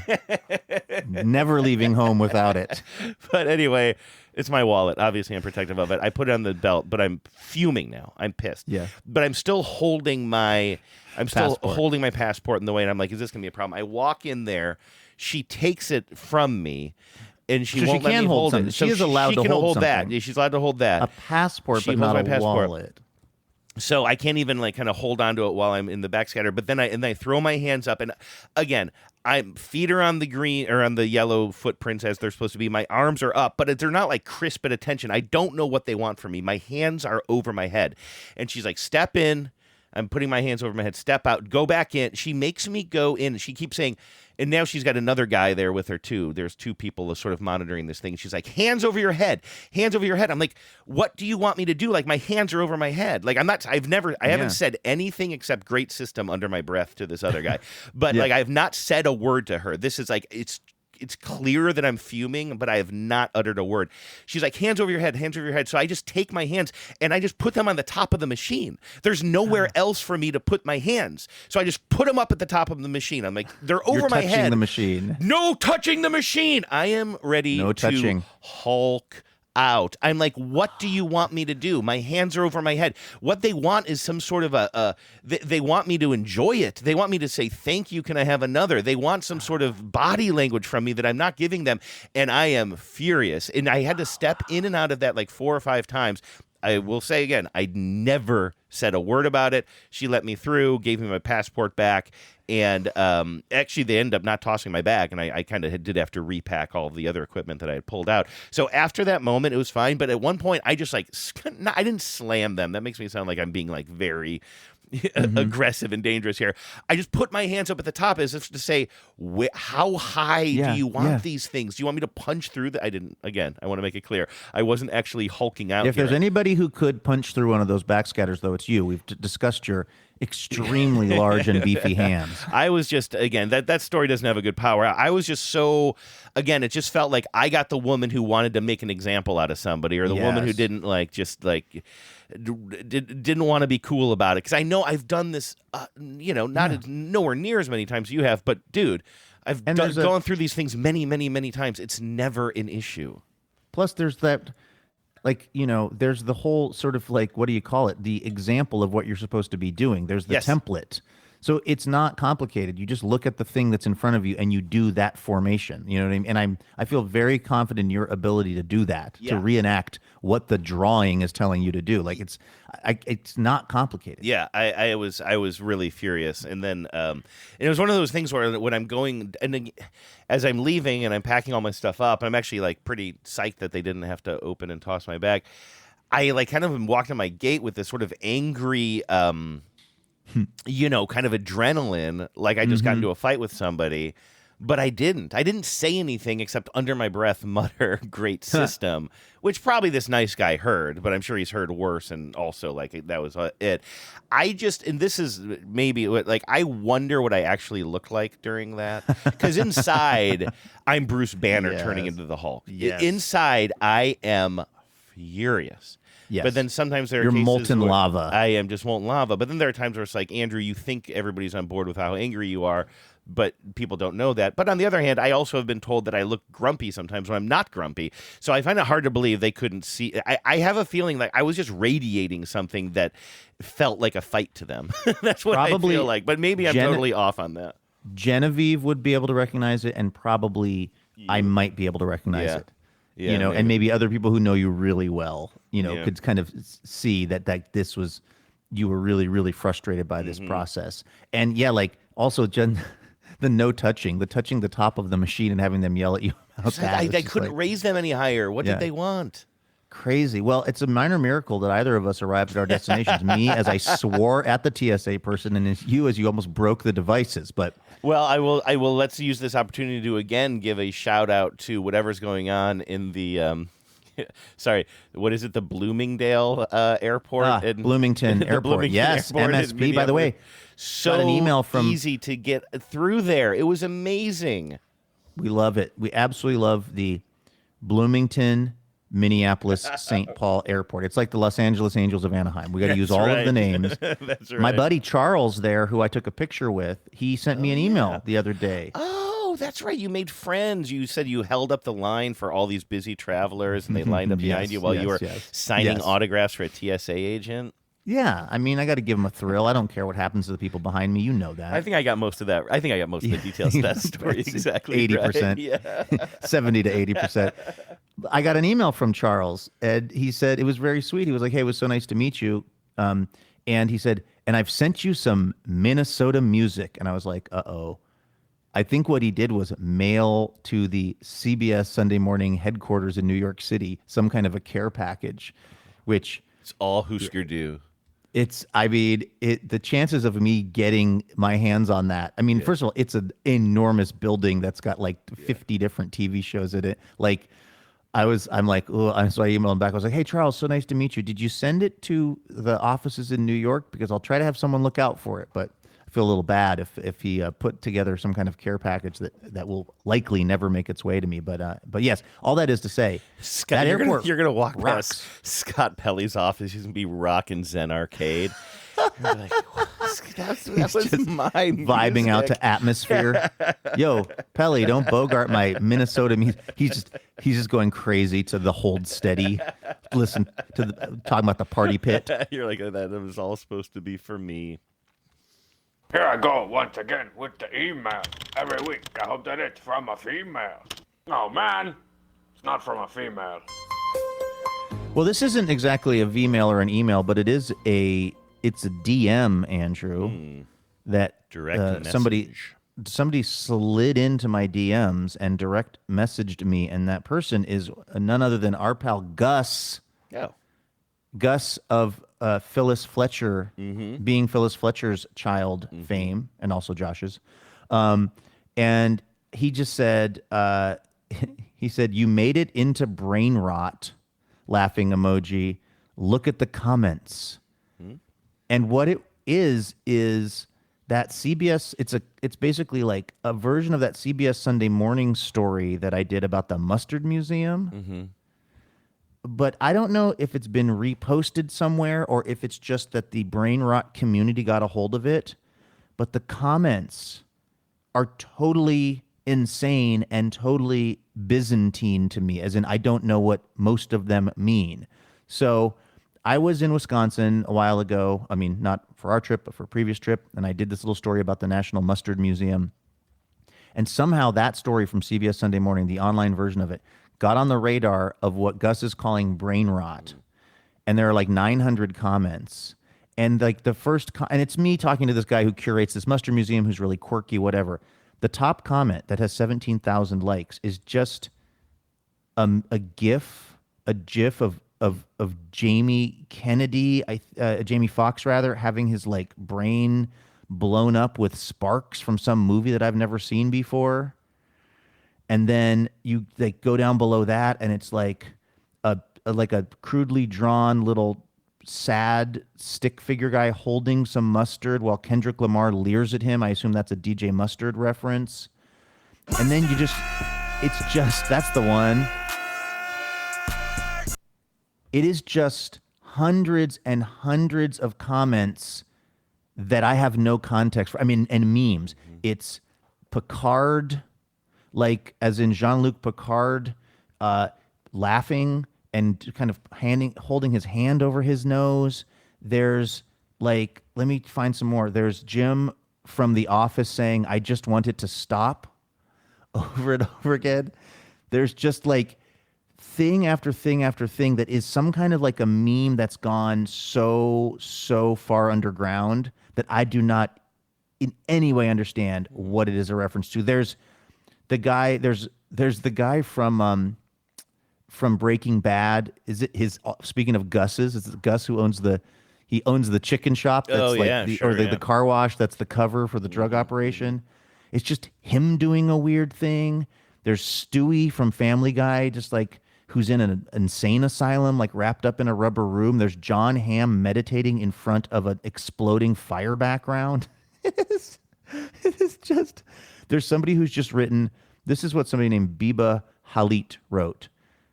never leaving home without it. But anyway, it's my wallet. Obviously, I'm protective of it. I put it on the belt, but I'm fuming now. I'm pissed. Yeah. But I'm still holding my passport in the way, and I'm like, is this going to be a problem? I walk in there. She takes it from me. And she won't let me hold it. She is allowed to hold something. Yeah, she's allowed to hold that. A passport, but not a wallet. So I can't even kind of hold on to it while I'm in the backscatter. But then I throw my hands up, and again, feet are on the green or on the yellow footprints as they're supposed to be. My arms are up, but they're not like crisp at attention. I don't know what they want from me. My hands are over my head, and she's like, "Step in." I'm putting my hands over my head. Step out. Go back in. She makes me go in. She keeps saying, and now she's got another guy there with her too. There's two people sort of monitoring this thing. She's like, "Hands over your head. Hands over your head." I'm like, "What do you want me to do?" Like, my hands are over my head. Like, I haven't said anything except "great system" under my breath to this other guy. But like, I've not said a word to her. This is like, it's clear that I'm fuming, but I have not uttered a word. She's like, "Hands over your head, hands over your head." So I just take my hands and I just put them on the top of the machine. There's nowhere else for me to put my hands. So I just put them up at the top of the machine. I'm like, they're over my head. You're touching the machine. No touching the machine. I am ready to Hulk out. I'm like, "What do you want me to do?" My hands are over my head. What they want is some sort of they want me to enjoy it. They want me to say, "Thank you, can I have another?" They want some sort of body language from me that I'm not giving them, and I am furious. And I had to step in and out of that like 4 or 5 times. I will say again, I never said a word about it. She let me through, gave me my passport back, and actually they ended up not tossing my bag, and I kind of did have to repack all of the other equipment that I had pulled out. So after that moment, it was fine. But at one point, I just I didn't slam them. That makes me sound like I'm being like very aggressive and dangerous here. I just put my hands up at the top as if to say, how high do you want these things? Do you want me to punch through I didn't. Again, I want to make it clear. I wasn't actually hulking out. If there's anybody who could punch through one of those backscatters, though, it's you. We've discussed your extremely large and beefy hands. I was just, again, that story doesn't have a good power. I was just so, again, it just felt like I got the woman who wanted to make an example out of somebody, or the woman who didn't didn't want to be cool about it. Because I know I've done this, nowhere near as many times as you have, but dude, I've gone through these things many, many, many times. It's never an issue. Plus, there's that, there's the whole sort of what do you call it? The example of what you're supposed to be doing. There's the template. So it's not complicated. You just look at the thing that's in front of you and you do that formation. You know what I mean? And I feel very confident in your ability to do that, to reenact what the drawing is telling you to do. It's not complicated. Yeah, I was really furious. And then it was one of those things where when I'm going, and as I'm leaving and I'm packing all my stuff up, and I'm actually pretty psyched that they didn't have to open and toss my bag. I kind of walked in my gate with this sort of angry kind of adrenaline, like I just got into a fight with somebody, but I didn't say anything except under my breath mutter "great system," which probably this nice guy heard, but I'm sure he's heard worse, and also that was it. And this is maybe I wonder what I actually looked like during that, because inside I'm Bruce Banner turning into the Hulk. Inside I am furious. Yes. But then sometimes there are You're cases molten where lava. I am just molten lava. But then there are times where it's like, Andrew, you think everybody's on board with how angry you are, but people don't know that. But on the other hand, I also have been told that I look grumpy sometimes when I'm not grumpy. So I find it hard to believe they couldn't see. I have a feeling like I was just radiating something that felt like a fight to them. That's what Probably I feel like. But maybe I'm totally off on that. Genevieve would be able to recognize it, and probably I might be able to recognize it. Yeah, maybe. And maybe other people who know you really well, could kind of see that this was, you were really, really frustrated by this process. And also the touching the top of the machine and having them yell at you about that. I couldn't raise them any higher. What did they want? Crazy. Well, it's a minor miracle that either of us arrived at our destinations. Me, as I swore at the TSA person, and you, as you almost broke the devices. But well, I will. Let's use this opportunity to again give a shout out to whatever's going on in the. Sorry, what is it? The Bloomingdale Airport, Bloomington Airport. Bloomington Yes, Airport MSP. By the way, so got an email from easy to get through there. It was amazing. We love it. We absolutely love the Bloomington, Minneapolis, St. Paul Airport. It's like the Los Angeles Angels of Anaheim. We got to use all of the names. That's right. My buddy Charles there, who I took a picture with, he sent me an email the other day. Oh, that's right. You made friends. You said you held up the line for all these busy travelers, and they lined up behind you while you were signing autographs for a TSA agent. Yeah, I mean, I got to give them a thrill. I don't care what happens to the people behind me. You know that. I think I got most of that. I think I got most of the details of that story. Exactly. 80%. Right? Yeah. 70 to 80%. I got an email from Charles, and he said, it was very sweet. He was like, hey, it was so nice to meet you. And he said, and I've sent you some Minnesota music. And I was like, uh-oh. I think what he did was mail to the CBS Sunday Morning headquarters in New York City some kind of a care package, which... It's all Husker Du. The chances of me getting my hands on that. I mean, first of all, it's an enormous building that's got 50 different TV shows in it. I'm like, oh, so I emailed him back. I was like, hey, Charles, so nice to meet you. Did you send it to the offices in New York? Because I'll try to have someone look out for it. But I feel a little bad if he put together some kind of care package that will likely never make its way to me. But yes, all that is to say, Scott, that you're gonna walk rocks. past Scott Pelley's office. He's gonna be rocking Zen Arcade. You're like, that was my vibing music. out to Atmosphere. Yo, Pelly, don't bogart my Minnesota music. He's just going crazy to the Hold Steady. Listen to talking about the Party Pit. You're like, that was all supposed to be for me. Here I go once again with the email. Every week, I hope that it's from a female. Oh man, it's not from a female. Well, this isn't exactly a Vmail or an email, but it's a DM, Andrew, that Direct somebody slid into my DMs and direct messaged me, and that person is none other than our pal Gus. Oh. Gus of Phyllis Fletcher, being Phyllis Fletcher's child fame, and also Josh's. And he just said, he said, "You made it into brain rot," laughing emoji. "Look at the comments." And what it is that CBS, it's basically like a version of that CBS Sunday Morning story that I did about the Mustard Museum. But I don't know if it's been reposted somewhere or if it's just that the brain rot community got a hold of it. But the comments are totally insane and totally Byzantine to me, as in I don't know what most of them mean. So I was in Wisconsin a while ago. I mean, not for our trip, but for a previous trip. And I did this little story about the National Mustard Museum. And somehow that story from CBS Sunday Morning, the online version of it, got on the radar of what Gus is calling brain rot. And there are like 900 comments. And like the first, and it's me talking to this guy who curates this Mustard Museum, who's really quirky, whatever. The top comment that has 17,000 likes is just a GIF of Jamie Kennedy, Jamie Foxx rather, having his like brain blown up with sparks from some movie that I've never seen before. And then you like go down below that, and it's like a crudely drawn little sad stick figure guy holding some mustard while Kendrick Lamar leers at him. I assume that's a DJ Mustard reference. And then that's the one. It is just hundreds and hundreds of comments that I have no context for. I mean, and memes. It's Picard, like as in Jean-Luc Picard, laughing and kind of holding his hand over his nose. There's like, let me find some more. There's Jim from The Office saying, "I just want it to stop," over and over again. There's just like thing after thing after thing that is some kind of like a meme that's gone so far underground that I do not in any way understand what it is a reference to. There's the guy from Breaking Bad. Is it his? Speaking of Gus's, is it Gus who owns the chicken shop? That's the car wash. That's the cover for the drug operation. It's just him doing a weird thing. There's Stewie from Family Guy, just like who's in an insane asylum, like wrapped up in a rubber room. There's John Hamm meditating in front of an exploding fire background. It is just. There's somebody who's just written, this is what somebody named Biba Halit wrote.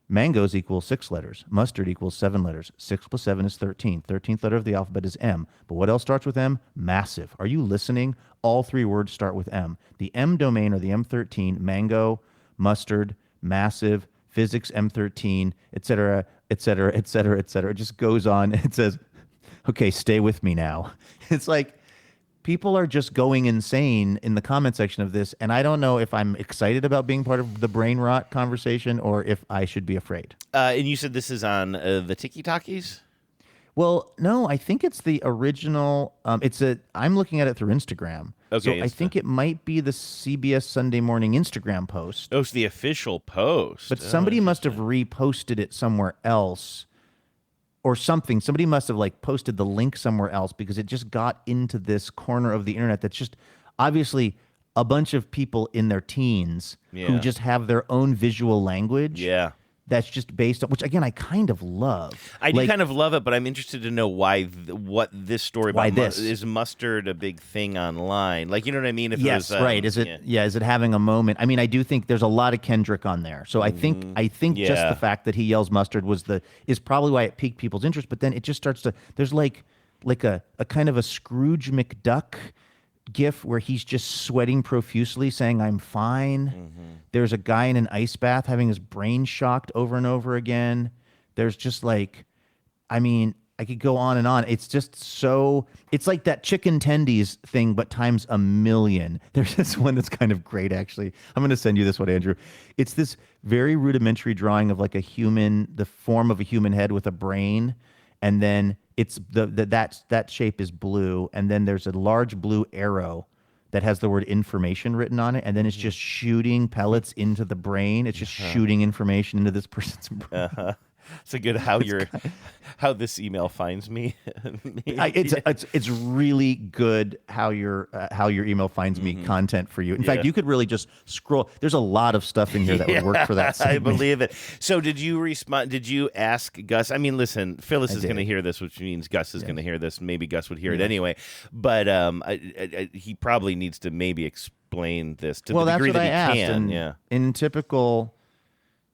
Mangoes equal 6 letters. Mustard equals 7 letters. 6 plus 7 is 13. 13th letter of the alphabet is M. But what else starts with M? Massive. Are you listening? All 3 words start with M. The M domain or the M13, mango, mustard, massive, physics M13, et cetera, et cetera, et cetera, et cetera. It just goes on. It says, okay, stay with me now. It's like, people are just going insane in the comment section of this, and I don't know if I'm excited about being part of the brain rot conversation or if I should be afraid. And you said this is on the Tiki-Takis? Well, no, I think it's the original. I'm looking at it through Instagram. Okay, so I think it might be the CBS Sunday Morning Instagram post. Oh, it's the official post. But somebody must have reposted it somewhere else. Or something. Somebody must have like posted the link somewhere else because it just got into this corner of the internet that's just obviously a bunch of people in their teens who just have their own visual language. Yeah. That's just based on, which again, I kind of love. I do kind of love it, but I'm interested to know what this story about is mustard a big thing online? Like, you know what I mean? If yes, right. Is it? Yeah. Is it having a moment? I mean, I do think there's a lot of Kendrick on there, so I think just the fact that he yells mustard is probably why it piqued people's interest. But then it just starts to. There's like a kind of a Scrooge McDuck gif where he's just sweating profusely saying I'm fine. There's a guy in an ice bath having his brain shocked over and over again. There's just like, I mean, I could go on and on. It's just so, it's like that chicken tendies thing, but times a million. There's this one that's kind of great, actually. I'm going to send you this one, Andrew. It's this very rudimentary drawing of like a human, the form of a human head with a brain. And then it's that shape is blue. And then there's a large blue arrow that has the word information written on it. And then it's just shooting pellets into the brain. It's just shooting information into this person's brain. It's a good how this email finds me. It's really good how your email finds me content for you. In fact, you could really just scroll. There's a lot of stuff in here that would work for that segment. I believe it. So did you respond? Did you ask Gus? I mean, listen, Phyllis is going to hear this, which means Gus is going to hear this. Maybe Gus would hear it anyway. But he probably needs to maybe explain this to the degree that he can. In typical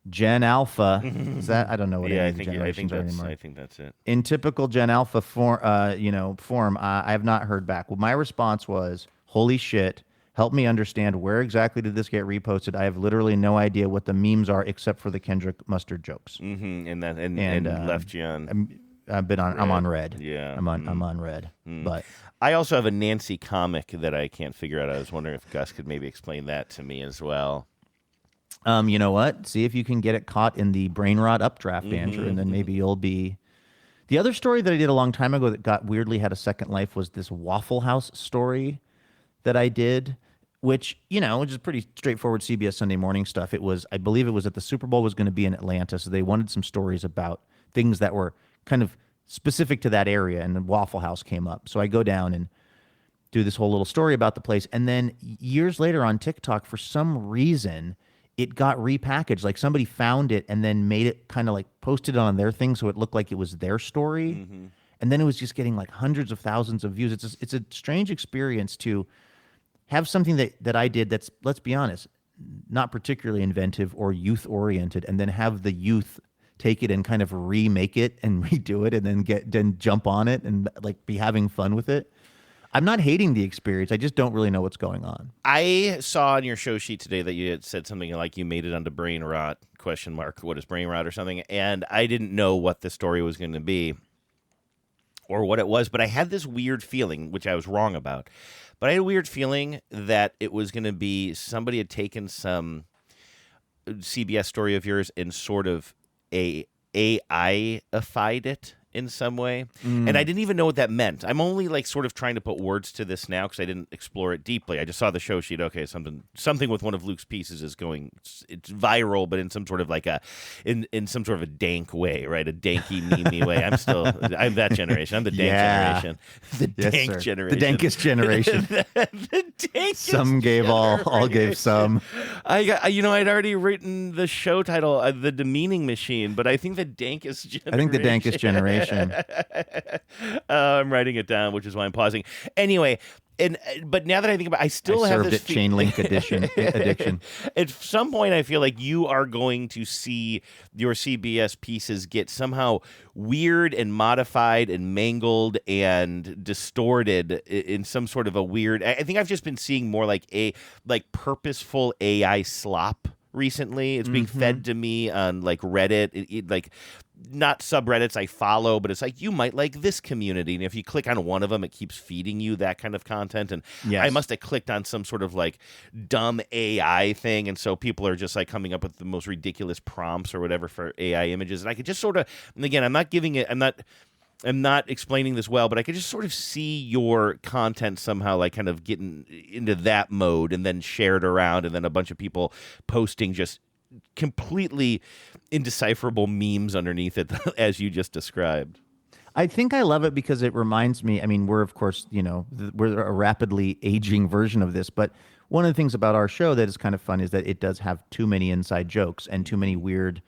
Gen Alpha, is that? I don't know what I think that's it. In typical Gen Alpha form, I have not heard back. Well, my response was, "Holy shit! Help me understand where exactly did this get reposted? I have literally no idea what the memes are except for the Kendrick Mustard jokes." And left you on. I'm on red. Yeah, I'm on red. But I also have a Nancy comic that I can't figure out. I was wondering if Gus could maybe explain that to me as well. You know what? See if you can get it caught in the brain rot updraft, Andrew, and then maybe you'll be. The other story that I did a long time ago that got weirdly had a second life was this Waffle House story that I did, which is pretty straightforward CBS Sunday morning stuff. It was, I believe, it was that the Super Bowl was going to be in Atlanta, so they wanted some stories about things that were kind of specific to that area, and the Waffle House came up. So I go down and do this whole little story about the place, and then years later on TikTok, for some reason, it got repackaged. Like somebody found it and then made it kind of like posted it on their thing so it looked like it was their story. And then it was just getting like hundreds of thousands of views. It's a strange experience to have something that I did that's, let's be honest, not particularly inventive or youth-oriented, and then have the youth take it and kind of remake it and redo it and then jump on it and like be having fun with it. I'm not hating the experience. I just don't really know what's going on. I saw on your show sheet today that you had said something like you made it onto brain rot, ? What is brain rot or something? And I didn't know what the story was going to be or what it was, but I had this weird feeling, which I was wrong about. But I had a weird feeling that it was going to be somebody had taken some CBS story of yours and sort of AI-ified it in some way. And I didn't even know what that meant. I'm only like sort of trying to put words to this now because I didn't explore it deeply. I just saw the show sheet. Okay, something with one of Luke's pieces is going, it's viral, but in some sort of like in some sort of a dank way, right? A danky, memey way. I'm that generation. I'm the dank generation. The dank generation. The dankest generation. the dankest some gave generation. all gave some. I'd already written the show title, The Demeaning Machine, but I think the dankest generation. I think the dankest generation. I'm writing it down, which is why I'm pausing. Anyway, but now that I think about it, I still have this chain link addiction. At some point, I feel like you are going to see your CBS pieces get somehow weird and modified and mangled and distorted in some sort of a weird. I think I've just been seeing more like purposeful AI slop recently. It's being fed to me on like Reddit, like not subreddits I follow, but it's like, you might like this community, and if you click on one of them, it keeps feeding you that kind of content. And I must have clicked on some sort of like dumb AI thing, and so people are just like coming up with the most ridiculous prompts or whatever for AI images, and I could just sort of, and again, I'm not explaining this well, but I could just sort of see your content somehow like kind of getting into that mode and then shared around, and then a bunch of people posting just completely indecipherable memes underneath it, as you just described. I think I love it because it reminds me, I mean, we're, of course, we're a rapidly aging version of this, but one of the things about our show that is kind of fun is that it does have too many inside jokes and too many weird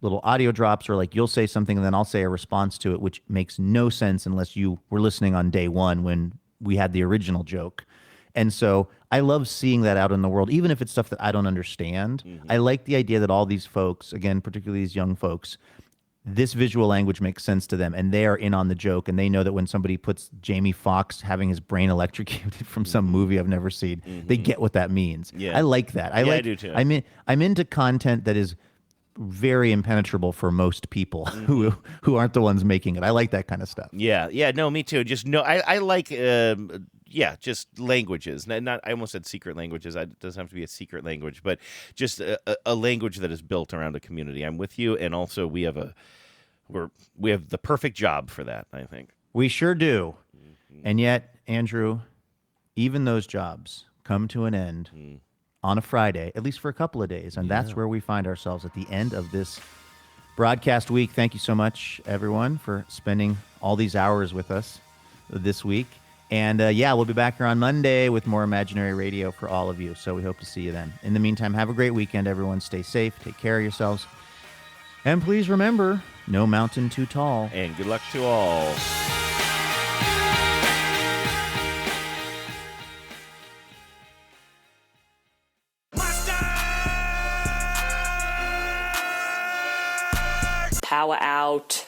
little audio drops, or like you'll say something and then I'll say a response to it, which makes no sense unless you were listening on day one when we had the original joke. And so I love seeing that out in the world, even if it's stuff that I don't understand. I like the idea that all these folks, again, particularly these young folks, this visual language makes sense to them, and they are in on the joke, and they know that when somebody puts Jamie Foxx having his brain electrocuted from some movie I've never seen, they get what that means. I like that. I do too. I'm into content that is very impenetrable for most people who aren't the ones making it. I like that kind of stuff. Yeah, no, me too. Just no, I like just languages. Not I almost said secret languages. It doesn't have to be a secret language, but just a language that is built around a community. I'm with you, and also we have the perfect job for that, I think. We sure do. And yet, Andrew, even those jobs come to an end on a Friday, at least for a couple of days. And that's where we find ourselves at the end of this broadcast week. Thank you so much, everyone, for spending all these hours with us this week. And we'll be back here on Monday with more Imaginary Radio for all of you. So we hope to see you then. In the meantime, have a great weekend, everyone. Stay safe. Take care of yourselves. And please remember, no mountain too tall. And good luck to all. Power out.